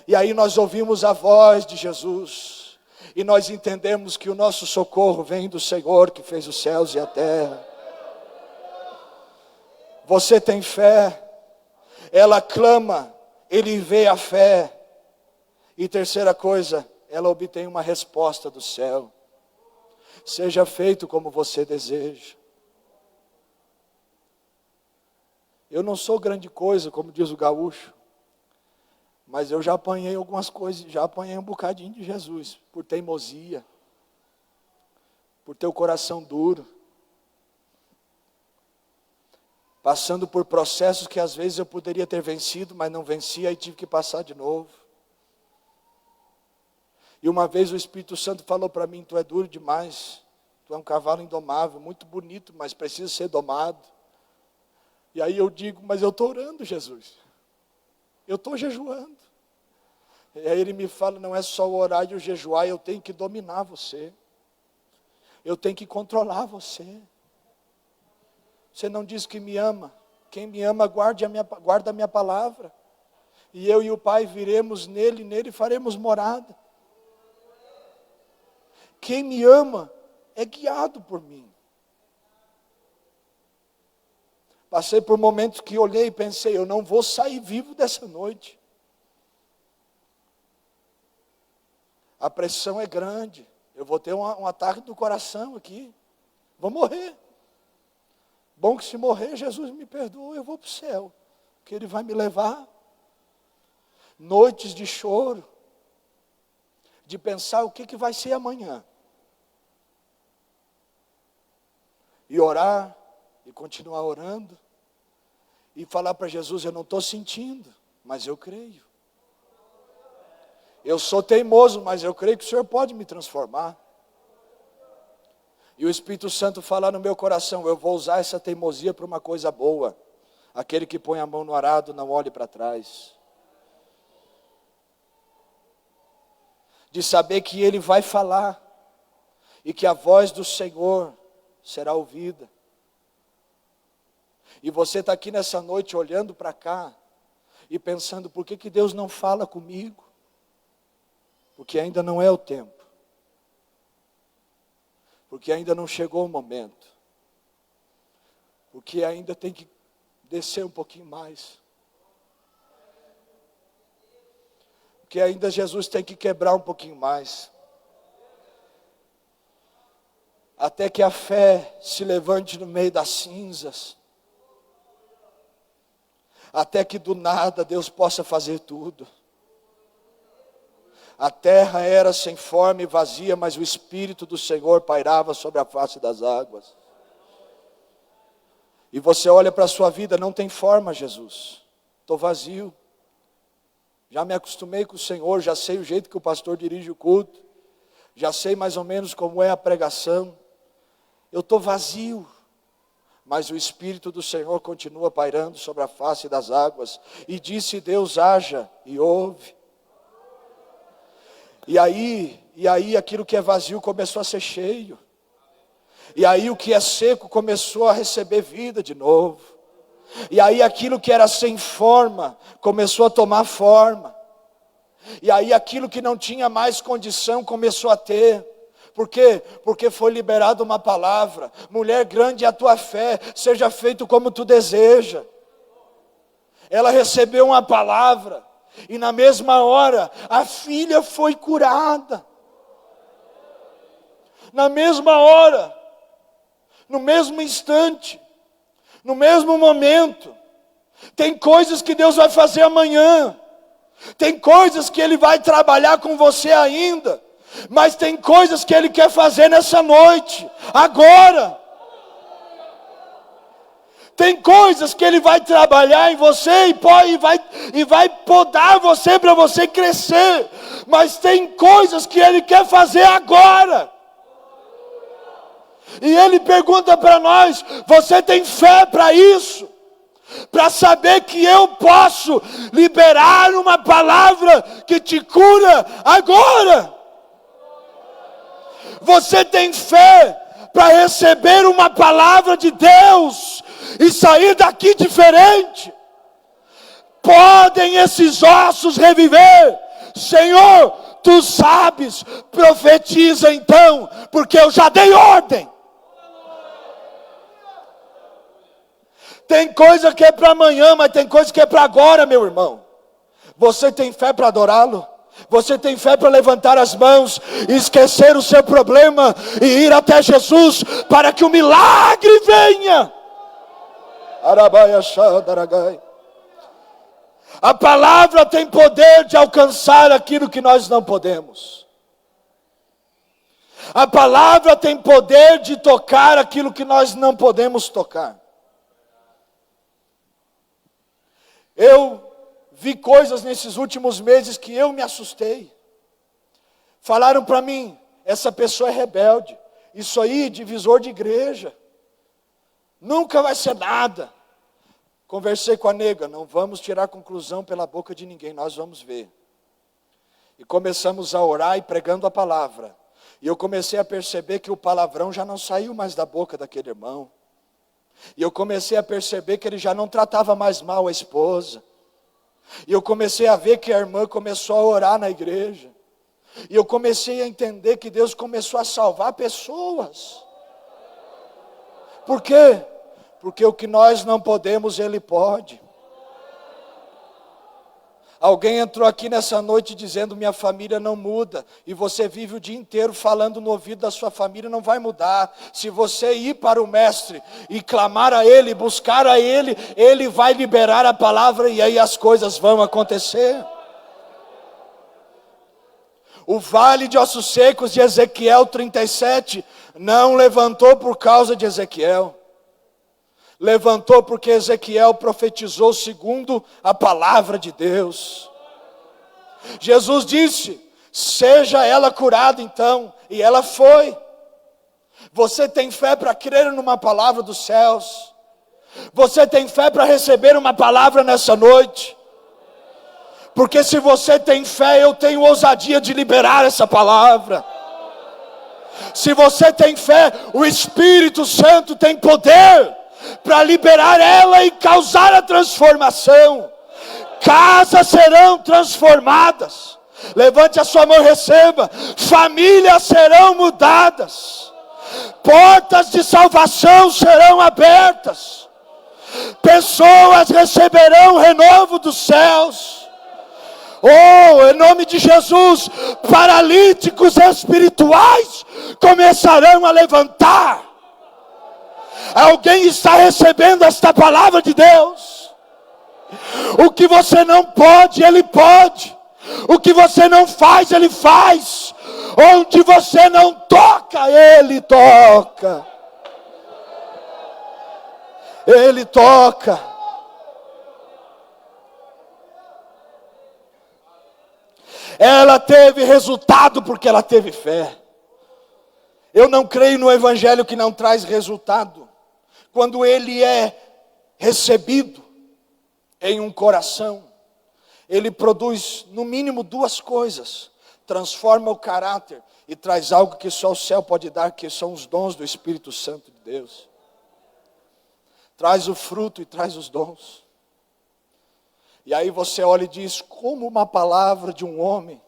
E aí nós ouvimos a voz de Jesus, e nós entendemos que o nosso socorro vem do Senhor que fez os céus e a terra. Você tem fé? Ela clama, ele vê a fé. E terceira coisa, ela obtém uma resposta do céu. Seja feito como você deseja. Eu não sou grande coisa, como diz o gaúcho, mas eu já apanhei algumas coisas, já apanhei um bocadinho de Jesus, por teimosia, por ter o coração duro, passando por processos que às vezes eu poderia ter vencido, mas não venci, aí tive que passar de novo. E uma vez o Espírito Santo falou para mim, tu é duro demais, tu é um cavalo indomável, muito bonito, mas precisa ser domado. E aí eu digo, mas eu estou orando, Jesus. Eu estou jejuando. E aí ele me fala, não é só o orar e o jejuar, eu tenho que dominar você. Eu tenho que controlar você. Você não diz que me ama. Quem me ama guarda a minha palavra. E eu e o Pai viremos nele, e nele faremos morada. Quem me ama é guiado por mim. Passei por momentos que olhei e pensei, eu não vou sair vivo dessa noite. A pressão é grande. Eu vou ter um ataque do coração aqui. Vou morrer. Bom que se morrer, Jesus me perdoa, eu vou para o céu. Que Ele vai me levar. Noites de choro. De pensar o que vai ser amanhã. E orar. E continuar orando. E falar para Jesus, eu não estou sentindo, mas eu creio. Eu sou teimoso, mas eu creio que o Senhor pode me transformar. E o Espírito Santo fala no meu coração, eu vou usar essa teimosia para uma coisa boa. Aquele que põe a mão no arado, não olhe para trás. De saber que Ele vai falar. E que a voz do Senhor será ouvida. E você está aqui nessa noite olhando para cá e pensando, por que Deus não fala comigo? Porque ainda não é o tempo. Porque ainda não chegou o momento. Porque ainda tem que descer um pouquinho mais. Porque ainda Jesus tem que quebrar um pouquinho mais. Até que a fé se levante no meio das cinzas. Até que do nada Deus possa fazer tudo. A terra era sem forma e vazia, mas o Espírito do Senhor pairava sobre a face das águas. E você olha para a sua vida, não tem forma, Jesus. Estou vazio. Já me acostumei com o Senhor, já sei o jeito que o pastor dirige o culto. Já sei mais ou menos como é a pregação. Eu estou vazio. Mas o Espírito do Senhor continua pairando sobre a face das águas. E disse Deus, haja, e ouve. E aí aquilo que é vazio começou a ser cheio. E aí o que é seco começou a receber vida de novo. E aí aquilo que era sem forma começou a tomar forma. E aí aquilo que não tinha mais condição começou a ter. Por quê? Porque foi liberada uma palavra. Mulher, grande é a tua fé, seja feito como tu deseja. Ela recebeu uma palavra. E na mesma hora, a filha foi curada. Na mesma hora, no mesmo instante, no mesmo momento. Tem coisas que Deus vai fazer amanhã. Tem coisas que Ele vai trabalhar com você ainda. Mas tem coisas que Ele quer fazer nessa noite, agora. Tem coisas que Ele vai trabalhar em você e vai podar você para você crescer. Mas tem coisas que Ele quer fazer agora. E Ele pergunta para nós, você tem fé para isso? para saber que eu posso liberar uma palavra que te cura agora. Você tem fé para receber uma palavra de Deus e sair daqui diferente? Podem esses ossos reviver? Senhor, tu sabes, profetiza então, porque eu já dei ordem. Tem coisa que é para amanhã, mas tem coisa que é para agora, meu irmão. Você tem fé para adorá-lo? Você tem fé para levantar as mãos, esquecer o seu problema e ir até Jesus para que o milagre venha? A palavra tem poder de alcançar aquilo que nós não podemos. A palavra tem poder de tocar aquilo que nós não podemos tocar. Eu vi coisas nesses últimos meses que eu me assustei. Falaram para mim, essa pessoa é rebelde. Isso aí, divisor de igreja. Nunca vai ser nada. Conversei com a nega, não vamos tirar conclusão pela boca de ninguém, nós vamos ver. E começamos a orar e pregando a palavra. E eu comecei a perceber que o palavrão já não saiu mais da boca daquele irmão. E eu comecei a perceber que ele já não tratava mais mal a esposa. E eu comecei a ver que a irmã começou a orar na igreja. E eu comecei a entender que Deus começou a salvar pessoas. Por quê? Porque o que nós não podemos, Ele pode. Alguém entrou aqui nessa noite dizendo, minha família não muda. E você vive o dia inteiro falando no ouvido da sua família, não vai mudar. Se você ir para o Mestre e clamar a Ele, buscar a Ele, Ele vai liberar a palavra e aí as coisas vão acontecer. O vale de ossos secos de Ezequiel 37 não levantou por causa de Ezequiel. Levantou porque Ezequiel profetizou segundo a palavra de Deus. Jesus disse, seja ela curada então, e ela foi. Você tem fé para crer numa palavra dos céus? Você tem fé para receber uma palavra nessa noite? Porque se você tem fé, eu tenho ousadia de liberar essa palavra. Se você tem fé, o Espírito Santo tem poder para liberar ela e causar a transformação. Casas serão transformadas. Levante a sua mão e receba. Famílias serão mudadas. Portas de salvação serão abertas. Pessoas receberão o renovo dos céus. Oh, em nome de Jesus, paralíticos espirituais começarão a levantar. Alguém está recebendo esta palavra de Deus? O que você não pode, Ele pode. O que você não faz, Ele faz. Onde você não toca, Ele toca. Ele toca. Ela teve resultado porque ela teve fé. Eu não creio no evangelho que não traz resultado. Quando ele é recebido em um coração, ele produz no mínimo duas coisas. Transforma o caráter e traz algo que só o céu pode dar, que são os dons do Espírito Santo de Deus. Traz o fruto e traz os dons. E aí você olha e diz, como uma palavra de um homem,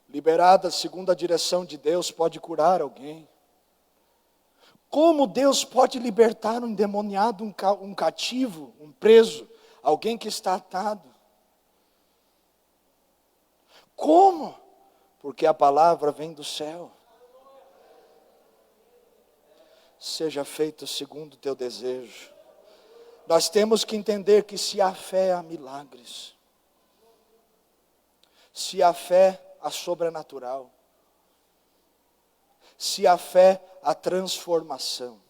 liberada segundo a direção de Deus, pode curar alguém? Como Deus pode libertar um endemoniado, um cativo, um preso, alguém que está atado? Como? Porque a palavra vem do céu. Seja feito segundo o teu desejo. Nós temos que entender que se há fé, há milagres. Se há fé, há sobrenatural. Se há fé, há transformação.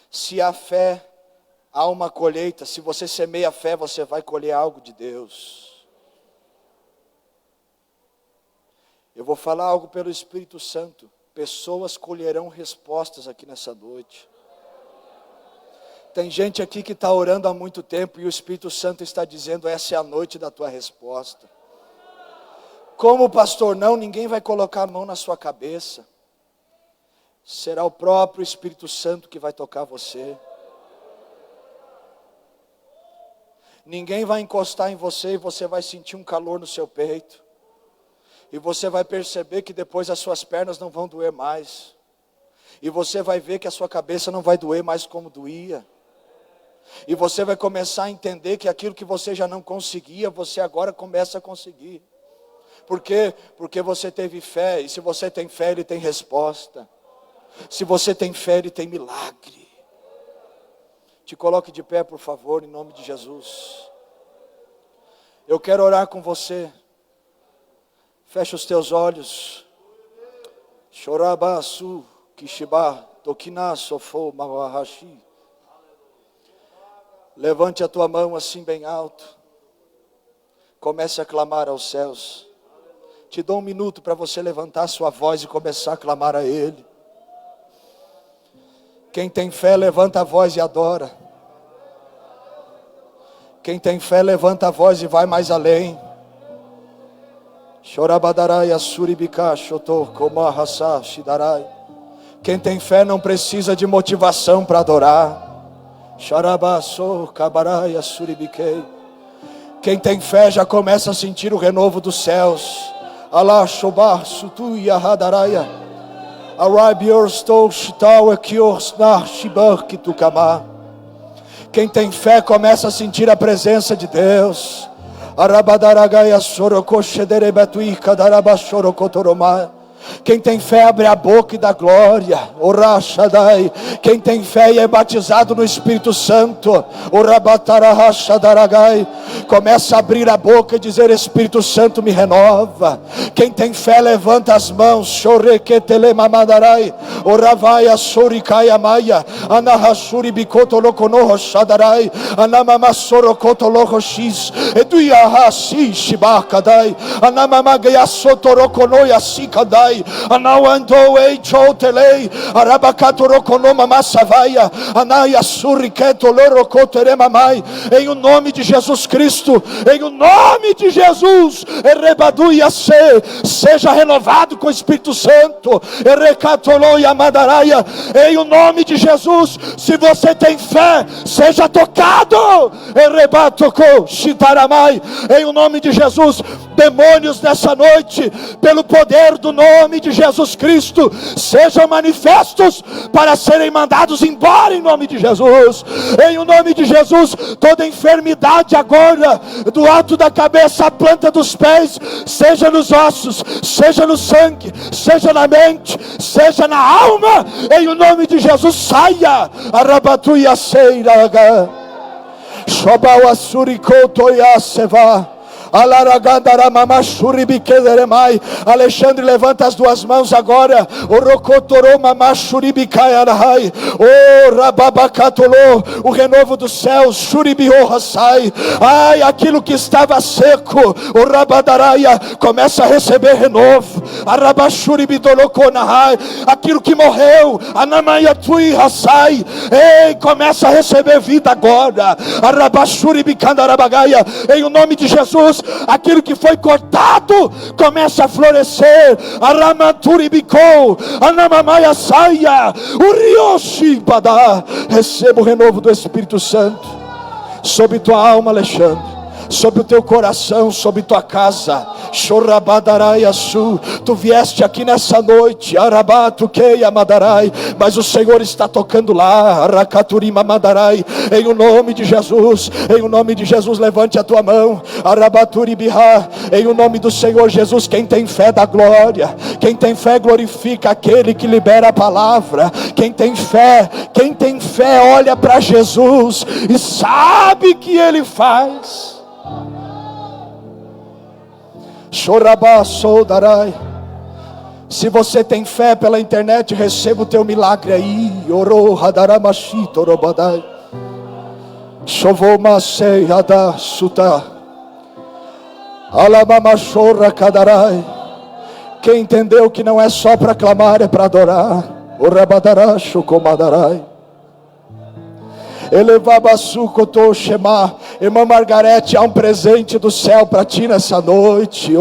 Se há fé, há uma colheita. Se você semeia fé, você vai colher algo de Deus. Eu vou falar algo pelo Espírito Santo. Pessoas colherão respostas aqui nessa noite. Tem gente aqui que está orando há muito tempo e o Espírito Santo está dizendo: essa é a noite da tua resposta. Como pastor, não, ninguém vai colocar a mão na sua cabeça. Será o próprio Espírito Santo que vai tocar você. Ninguém vai encostar em você e você vai sentir um calor no seu peito. E você vai perceber que depois as suas pernas não vão doer mais. E você vai ver que a sua cabeça não vai doer mais como doía. E você vai começar a entender que aquilo que você já não conseguia, você agora começa a conseguir. Por quê? Porque você teve fé. E se você tem fé, ele tem resposta. Se você tem fé, ele tem milagre. Te coloque de pé, por favor, em nome de Jesus. Eu quero orar com você. Fecha os teus olhos. Chorabasu, Kishiba, Tokina, Sofo, Mawahashi. Levante a tua mão assim bem alto. Comece a clamar aos céus. Te dou um minuto para você levantar sua voz e começar a clamar a Ele. Quem tem fé, levanta a voz e adora. Quem tem fé, levanta a voz e vai mais além. Chorabadarai, Asuribika, Shotor, Komahasa, Shidarai. Quem tem fé não precisa de motivação para adorar. Sharabaso, Kabarai, Asuribikei. Quem tem fé já começa a sentir o renovo dos céus. Allah, Shobah, Sutu, Yahadaraia. Quem tem fé começa a sentir a presença de Deus. Quem tem fé abre a boca e dá glória. Quem tem fé e é batizado no Espírito Santo, começa a abrir a boca e dizer: Espírito Santo me renova. Quem tem fé levanta as mãos. Em o nome de Jesus Cristo, em o nome de Jesus, seja renovado com o Espírito Santo. Em o nome de Jesus, se você tem fé, seja tocado. Em o nome de Jesus, demônios nessa noite, pelo poder do nome de Jesus Cristo, sejam manifestos para serem mandados embora em nome de Jesus. Em o nome de Jesus, toda enfermidade agora, do alto da cabeça à planta dos pés, seja nos ossos, seja no sangue, seja na mente, seja na alma, em o nome de Jesus, saia. Arabatuia seiraga Shobau asurikotoya seva. Alexandre, levanta as duas mãos agora. O renovo dos céus. Ai, aquilo que estava seco, começa a receber renovo. Aquilo que morreu, ei, começa a receber vida agora. Em o nome de Jesus, aquilo que foi cortado começa a florescer. Receba o renovo do Espírito Santo sobre tua alma, Alexandre, sobre o teu coração, sobre tua casa. Tu vieste aqui nessa noite, mas o Senhor está tocando lá. Em o nome de Jesus, em o nome de Jesus, levante a tua mão. Em o nome do Senhor Jesus, quem tem fé dá glória. Quem tem fé glorifica aquele que libera a palavra. Quem tem fé olha para Jesus e sabe que Ele faz. Se você tem fé pela internet, receba o teu milagre aí. Quem entendeu que não é só para clamar, é para adorar. Irmã Margarete, há um presente do céu para ti nessa noite.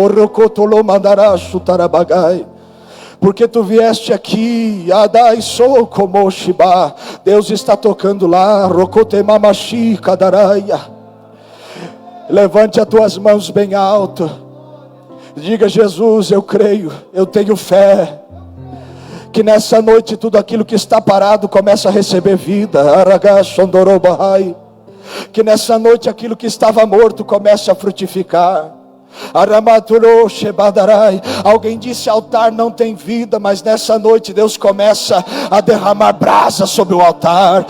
Porque tu vieste aqui, Adai sou como Shiba. Deus está tocando lá. Rokotemamashi Kadaraia. Levante as tuas mãos bem alto. Diga: Jesus, eu creio, eu tenho fé. Que nessa noite tudo aquilo que está parado começa a receber vida. Aragashondorobahai. Que nessa noite aquilo que estava morto comece a frutificar. Alguém disse: altar não tem vida, mas nessa noite Deus começa a derramar brasa sobre o altar.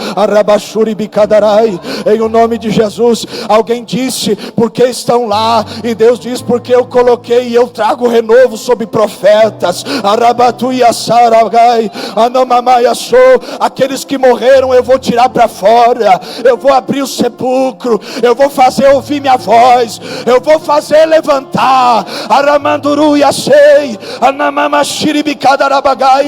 Em o nome de Jesus. Alguém disse: porque estão lá? E Deus diz: porque eu coloquei e eu trago renovo sobre profetas. Aqueles que morreram eu vou tirar para fora, eu vou abrir o sepulcro, eu vou fazer ouvir minha voz, eu vou fazer levantar. Aramanduru Yasei, Anamamashiribikadarabagai.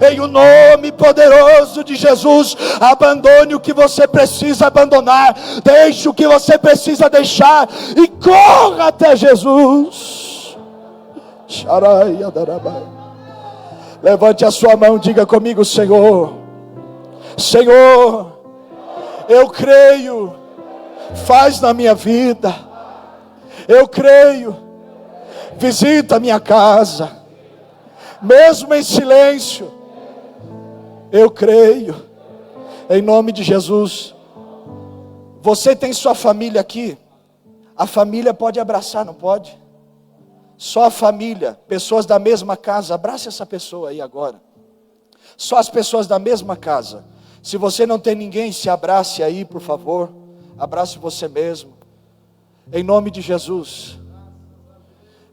Em o nome poderoso de Jesus, abandone o que você precisa abandonar, deixe o que você precisa deixar e corra até Jesus. Levante a sua mão, diga comigo: Senhor, Senhor, eu creio, faz na minha vida. Eu creio, visita a minha casa, mesmo em silêncio. Eu creio, em nome de Jesus. Você tem sua família aqui? A família pode abraçar, não pode? Só a família, pessoas da mesma casa. Abrace essa pessoa aí agora. Só as pessoas da mesma casa. Se você não tem ninguém, se abrace aí, por favor. Abrace você mesmo. Em nome de Jesus.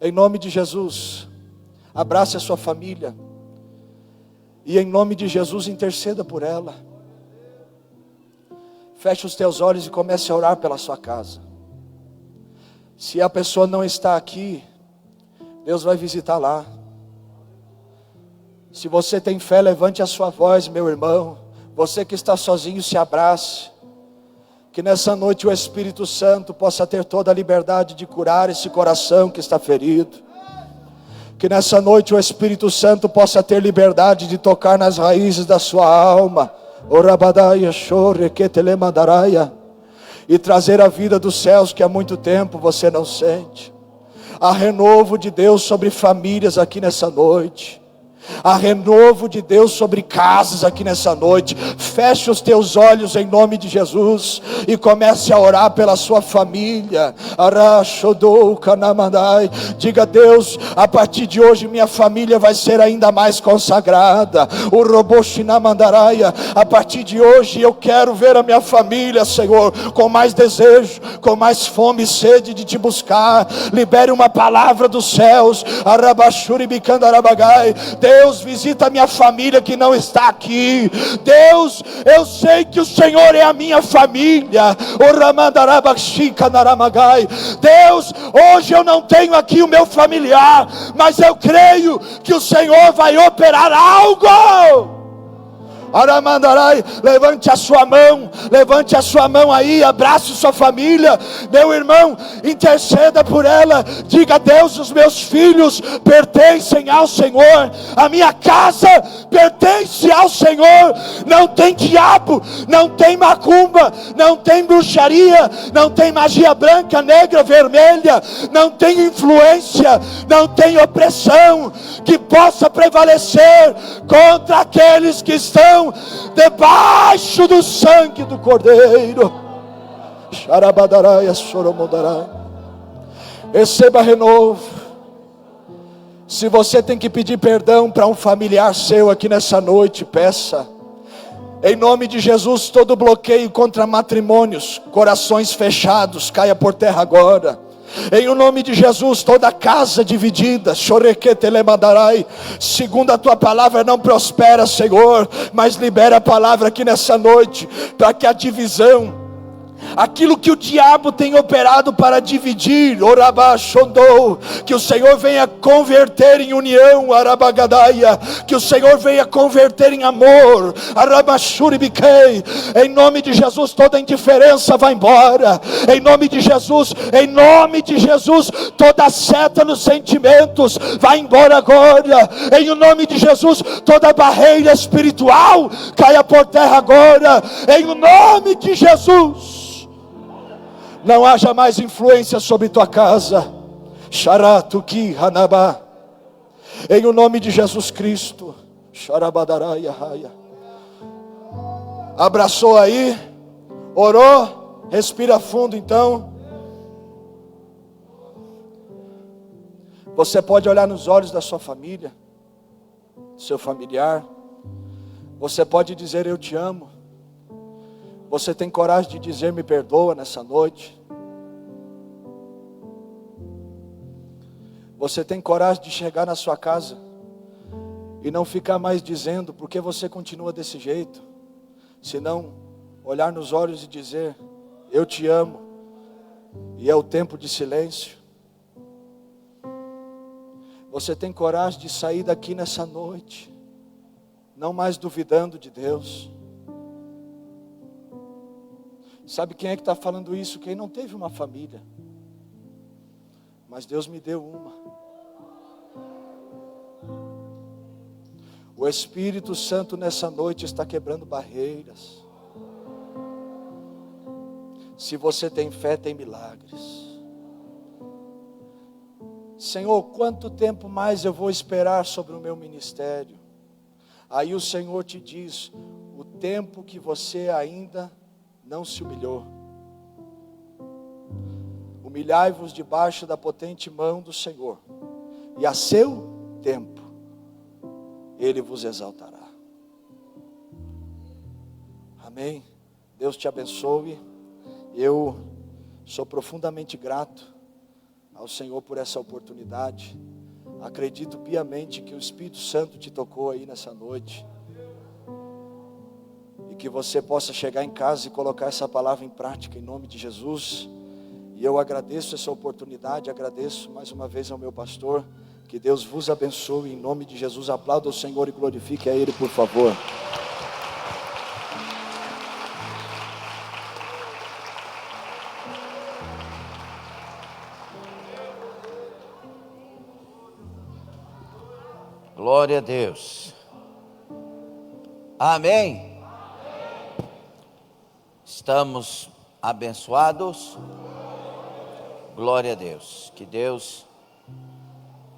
Em nome de Jesus. Abrace a sua família. E em nome de Jesus interceda por ela. Feche os teus olhos e comece a orar pela sua casa. Se a pessoa não está aqui, Deus vai visitar lá. Se você tem fé, levante a sua voz, meu irmão. Você que está sozinho, se abrace. Que nessa noite o Espírito Santo possa ter toda a liberdade de curar esse coração que está ferido. Que nessa noite o Espírito Santo possa ter liberdade de tocar nas raízes da sua alma. E trazer a vida dos céus que há muito tempo você não sente. Há renovo de Deus sobre famílias aqui nessa noite. Há renovo de Deus sobre casas aqui nessa noite. Feche os teus olhos em nome de Jesus e comece a orar pela sua família. Diga: Deus, a partir de hoje minha família vai ser ainda mais consagrada. A partir de hoje eu quero ver a minha família, Senhor, com mais desejo, com mais fome e sede de te buscar. Libere uma palavra dos céus. Deus, visita a minha família que não está aqui. Deus, eu sei que o Senhor é a minha família. Deus, hoje eu não tenho aqui o meu familiar, mas eu creio que o Senhor vai operar algo. Aramandarai, levante a sua mão aí, abrace sua família, meu irmão, interceda por ela, diga: Deus, os meus filhos pertencem ao Senhor, a minha casa pertence ao Senhor, não tem diabo, não tem macumba, não tem bruxaria, não tem magia branca, negra, vermelha, não tem influência, não tem opressão que possa prevalecer contra aqueles que estão debaixo do sangue do Cordeiro. Receba renovo. Se você tem que pedir perdão para um familiar seu aqui nessa noite, peça. Em nome de Jesus, todo bloqueio contra matrimônios, corações fechados, caia por terra agora. Em o nome de Jesus, toda casa dividida, segundo a tua palavra, não prospera, Senhor, mas libera a palavra aqui nessa noite, para que a divisão aquilo que o diabo tem operado para dividir, orabachondou, que o Senhor venha converter em união, arabagadaia, que o Senhor venha converter em amor, arabachuribiquei, em nome de Jesus. Toda indiferença vai embora, em nome de Jesus, em nome de Jesus. Toda seta nos sentimentos vai embora agora, em nome de Jesus. Toda barreira espiritual caia por terra agora, em nome de Jesus. Não haja mais influência sobre tua casa, Sharatuki Hanaba, em o nome de Jesus Cristo. Sharabadaraia Raia. Abraçou aí, orou, respira fundo então. Você pode olhar nos olhos da sua família, seu familiar. Você pode dizer: eu te amo. Você tem coragem de dizer: me perdoa nessa noite? Você tem coragem de chegar na sua casa e não ficar mais dizendo por que você continua desse jeito, senão olhar nos olhos e dizer: eu te amo, e é o tempo de silêncio? Você tem coragem de sair daqui nessa noite, não mais duvidando de Deus? Sabe quem é que está falando isso? Quem não teve uma família, mas Deus me deu uma. O Espírito Santo nessa noite está quebrando barreiras. Se você tem fé, tem milagres. Senhor, quanto tempo mais eu vou esperar sobre o meu ministério? Aí o Senhor te diz: o tempo que você ainda não se humilhou. Humilhai-vos debaixo da potente mão do Senhor, e a seu tempo Ele vos exaltará. Amém? Deus te abençoe. Eu sou profundamente grato ao Senhor por essa oportunidade. Acredito piamente que o Espírito Santo te tocou aí nessa noite, e que você possa chegar em casa e colocar essa palavra em prática em nome de Jesus. E eu agradeço essa oportunidade, agradeço mais uma vez ao meu pastor. Que Deus vos abençoe em nome de Jesus. Aplauda o Senhor e glorifique a Ele, por favor. Glória a Deus. Amém. Estamos abençoados. Glória a Deus. Que Deus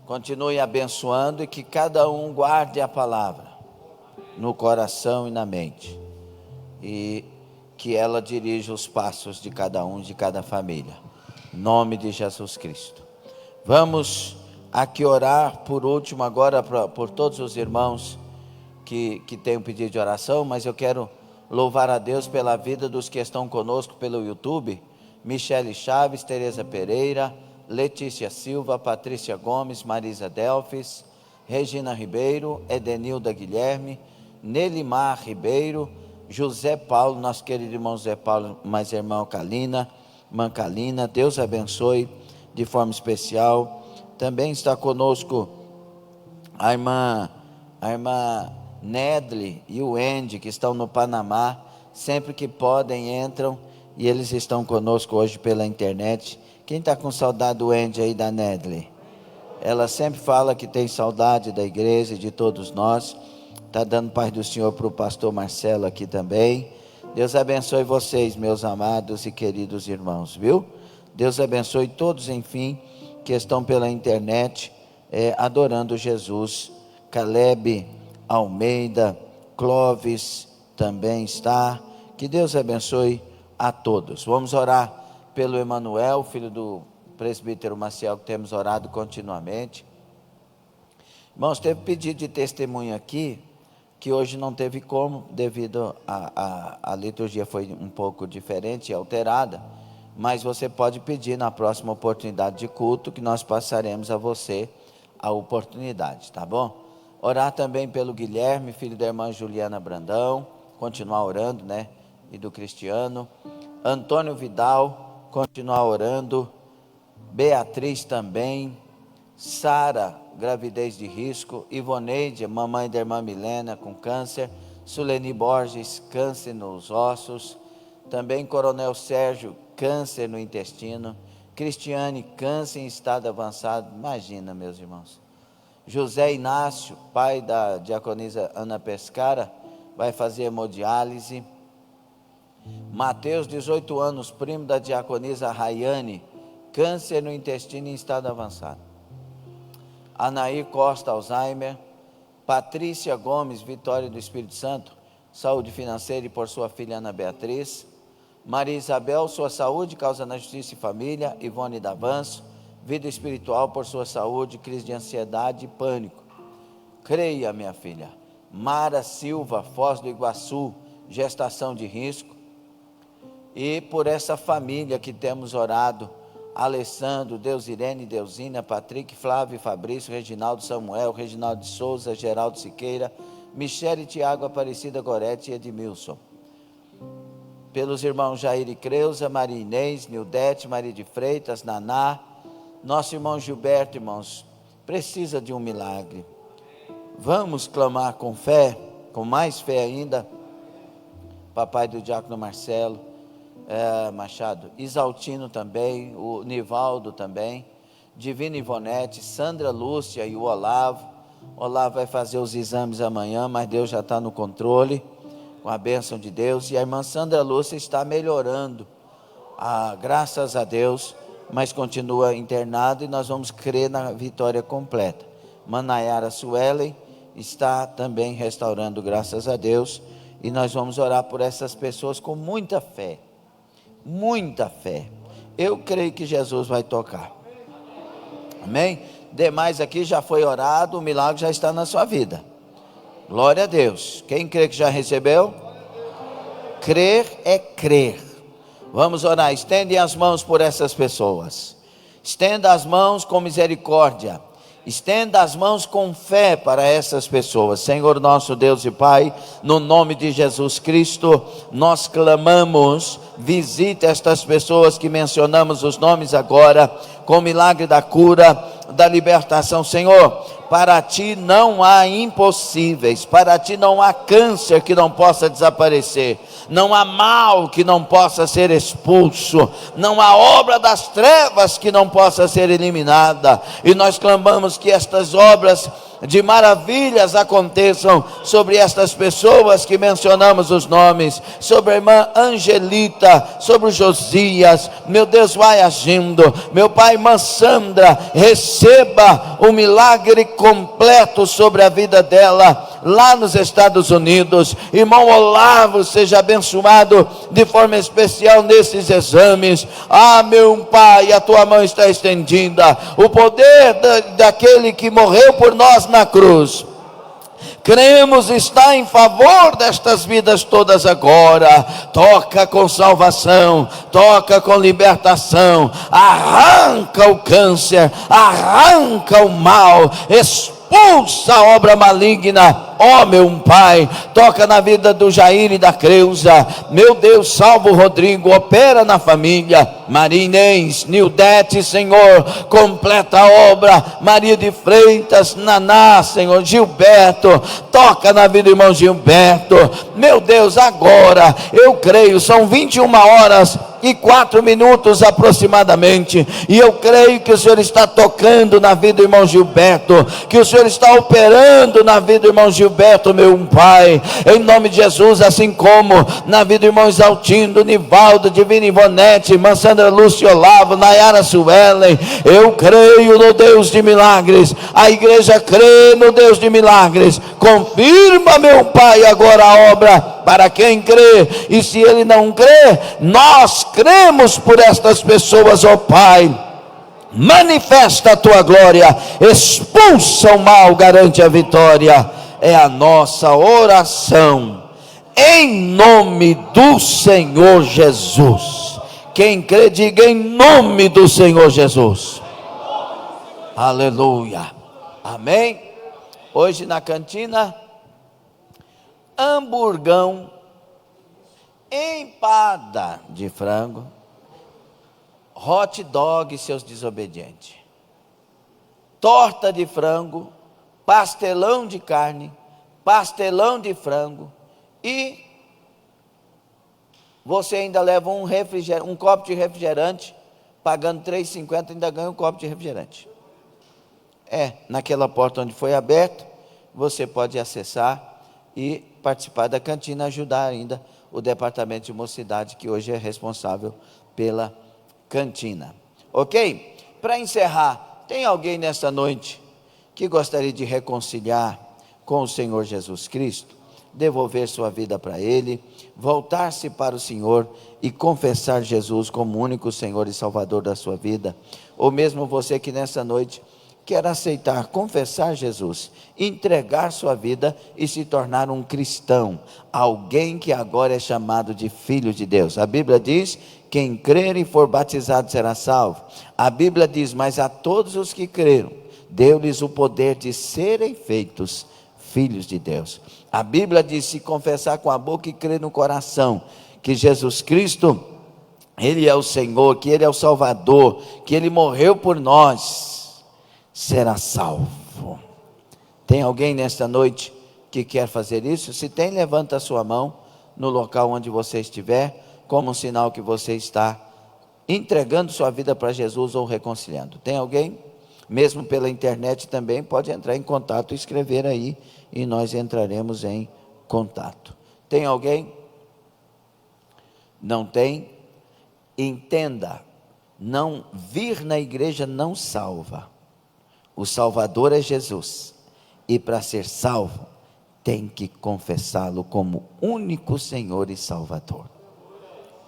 continue abençoando e que cada um guarde a palavra no coração e na mente, e que ela dirija os passos de cada um, de cada família, em nome de Jesus Cristo. Vamos aqui orar por último agora por todos os irmãos que têm um pedido de oração, mas eu quero louvar a Deus pela vida dos que estão conosco pelo YouTube: Michele Chaves, Tereza Pereira, Letícia Silva, Patrícia Gomes, Marisa Delfes, Regina Ribeiro, Edenilda Guilherme, Nelimar Ribeiro, José Paulo, nosso querido irmão José Paulo, mais irmão Calina, Mancalina. Deus abençoe de forma especial. Também está conosco a irmã Nedley e o Andy, que estão no Panamá. Sempre que podem entram, e eles estão conosco hoje pela internet. Quem está com saudade do Andy aí, da Nedley? Ela sempre fala que tem saudade da igreja e de todos nós. Está dando paz do Senhor para o pastor Marcelo aqui também. Deus abençoe vocês, meus amados e queridos irmãos, viu? Deus abençoe todos, enfim, que estão pela internet adorando Jesus. Caleb Almeida, Clóvis também está. Que Deus abençoe a todos. Vamos orar pelo Emanuel, filho do presbítero Maciel, que temos orado continuamente. Irmãos, teve pedido de testemunho aqui, que hoje não teve como, devido a liturgia foi um pouco diferente e alterada, mas você pode pedir na próxima oportunidade de culto, que nós passaremos a você a oportunidade, tá bom? Orar também pelo Guilherme, filho da irmã Juliana Brandão, continuar orando, né? E do Cristiano. Antônio Vidal, continuar orando. Beatriz também. Sara, gravidez de risco. Ivoneide, mamãe da irmã Milena, com câncer. Suleni Borges, câncer nos ossos. Também Coronel Sérgio, câncer no intestino. Cristiane, câncer em estado avançado. Imagina, meus irmãos. José Inácio, pai da diaconisa Ana Pescara, vai fazer hemodiálise. Mateus, 18 anos, primo da diaconisa Rayane, câncer no intestino em estado avançado. Anaí Costa, Alzheimer. Patrícia Gomes, Vitória do Espírito Santo, saúde financeira e por sua filha Ana Beatriz. Maria Isabel, sua saúde, causa na justiça e família. Ivone Davanço, vida espiritual por sua saúde, crise de ansiedade e pânico. Creia, minha filha. Mara Silva, Foz do Iguaçu, gestação de risco. E por essa família que temos orado, Alessandro, Deusirene, Deusina, Patrick, Flávio, Fabrício, Reginaldo Samuel, Reginaldo de Souza, Geraldo Siqueira, Michele, Tiago, Aparecida Gorete e Edmilson. Pelos irmãos Jair e Creuza, Maria Inês, Nildete, Maria de Freitas, Naná. Nosso irmão Gilberto, irmãos, precisa de um milagre. Vamos clamar com fé, com mais fé ainda. Papai do diácono Marcelo Machado, Isaltino também, o Nivaldo também, Divina Ivonete, Sandra Lúcia e o Olavo. Olavo vai fazer os exames amanhã, mas Deus já está no controle, com a bênção de Deus. E a irmã Sandra Lúcia está melhorando, graças a Deus, mas continua internada e nós vamos crer na vitória completa. Manayara Suelen está também restaurando, graças a Deus, e nós vamos orar por essas pessoas com muita fé. Muita fé. Eu creio que Jesus vai tocar. Amém? Demais aqui já foi orado, o milagre já está na sua vida. Glória a Deus. Quem crê que já recebeu? Crer é crer. Vamos orar. Estende as mãos por essas pessoas. Estenda as mãos com misericórdia. Estenda as mãos com fé para essas pessoas. Senhor nosso Deus e Pai, no nome de Jesus Cristo, nós clamamos, visita estas pessoas que mencionamos os nomes agora, com o milagre da cura, da libertação. Senhor, para Ti não há impossíveis, para Ti não há câncer que não possa desaparecer, não há mal que não possa ser expulso, não há obra das trevas que não possa ser eliminada, e nós clamamos que estas obras de maravilhas aconteçam sobre estas pessoas que mencionamos os nomes, sobre a irmã Angelita, sobre o Josias. Meu Deus, vai agindo. Meu Pai, irmã Sandra, receba o milagre completo sobre a vida dela, lá nos Estados Unidos. Irmão Olavo, seja abençoado de forma especial nesses exames. Meu Pai, a tua mão está estendida, o poder daquele que morreu por nós na cruz, cremos, está em favor destas vidas todas agora. Toca com salvação, toca com libertação, arranca o câncer, arranca o mal, expulsa a obra maligna. Meu Pai, toca na vida do Jair e da Creuza. Meu Deus, salva o Rodrigo, opera na família. Maria Inês, Nildete, Senhor, completa a obra. Maria de Freitas, Naná, Senhor, Gilberto, toca na vida do irmão Gilberto. Meu Deus, agora, eu creio, são 21h04 aproximadamente, e eu creio que o Senhor está tocando na vida do irmão Gilberto, que o Senhor está operando na vida do irmão Gilberto, meu Pai, em nome de Jesus, assim como na vida do irmão Exaltino, Nivaldo, Divina Ivonete, irmã Sandra Lúcia Olavo, Nayara Suelen. Eu creio no Deus de milagres, a igreja crê no Deus de milagres. Confirma, meu Pai, agora a obra para quem crê, e se ele não crê, nós cremos por estas pessoas, ó Pai. Manifesta a tua glória, expulsa o mal, garante a vitória. É a nossa oração, em nome do Senhor Jesus. Quem crê, diga em nome do Senhor Jesus. Aleluia, amém. Hoje na cantina, hamburgão empada de frango, hot dog, seus desobedientes, torta de frango, pastelão de carne, pastelão de frango, e você ainda leva um copo de refrigerante, pagando R$ 3,50, ainda ganha um copo de refrigerante. Naquela porta onde foi aberto, você pode acessar e participar da cantina, ajudar ainda o departamento de mocidade, que hoje é responsável pela cantina. Ok? Para encerrar, tem alguém nesta noite que gostaria de reconciliar com o Senhor Jesus Cristo, devolver sua vida para Ele, voltar-se para o Senhor e confessar Jesus como único Senhor e Salvador da sua vida? Ou mesmo você que nessa noite quer aceitar, confessar Jesus, entregar sua vida e se tornar um cristão, alguém que agora é chamado de filho de Deus. A Bíblia diz: quem crer e for batizado será salvo. A Bíblia diz: mas a todos os que creram, deu-lhes o poder de serem feitos filhos de Deus. A Bíblia diz: se confessar com a boca e crer no coração que Jesus Cristo, Ele é o Senhor, que Ele é o Salvador, que Ele morreu por nós, será salvo. Tem alguém nesta noite que quer fazer isso? Se tem, levanta a sua mão no local onde você estiver, como um sinal que você está entregando sua vida para Jesus ou reconciliando. Tem alguém? Mesmo pela internet também, pode entrar em contato e escrever aí, e nós entraremos em contato. Tem alguém? Não tem? Entenda, não vir na igreja não salva. O Salvador é Jesus, e para ser salvo, tem que confessá-lo como único Senhor e Salvador.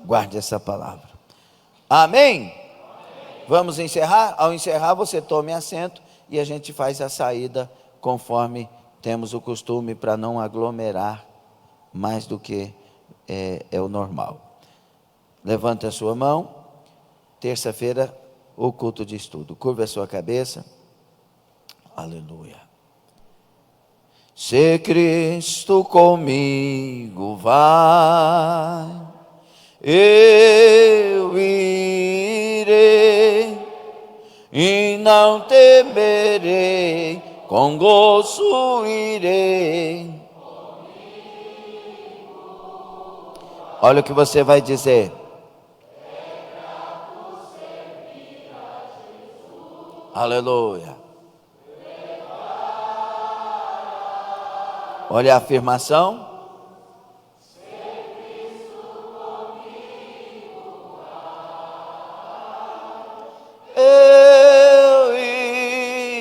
Guarde essa palavra. Amém? Vamos encerrar? Ao encerrar, você tome assento e a gente faz a saída conforme temos o costume, para não aglomerar mais do que é o normal. Levante a sua mão. Terça-feira, o culto de estudo. Curva a sua cabeça. Aleluia. Se Cristo comigo vai, eu irei e não temerei, com gozo irei. Olha o que você vai dizer. Aleluia. Olha a afirmação. Eu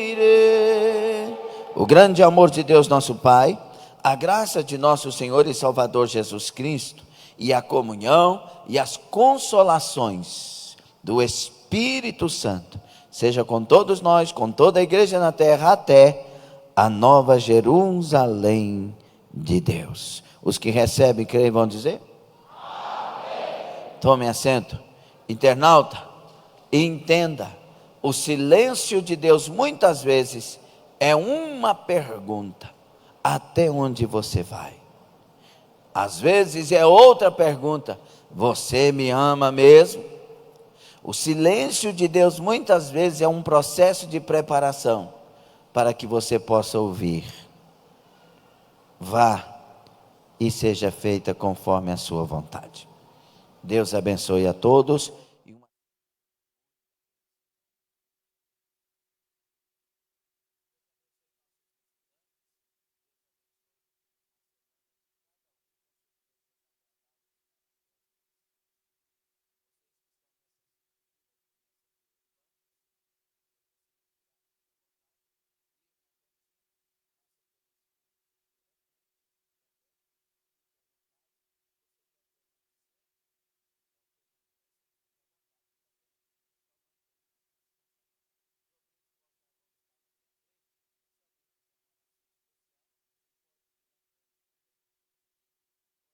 irei. O grande amor de Deus nosso Pai, a graça de nosso Senhor e Salvador Jesus Cristo, e a comunhão e as consolações do Espírito Santo, seja com todos nós, com toda a igreja na terra, até a nova Jerusalém de Deus. Os que recebem, creem, vão dizer? Amém. Tome assento. Internauta, entenda, o silêncio de Deus muitas vezes é uma pergunta: até onde você vai? Às vezes é outra pergunta: você me ama mesmo? O silêncio de Deus muitas vezes é um processo de preparação para que você possa ouvir. Vá e seja feita conforme a sua vontade. Deus abençoe a todos.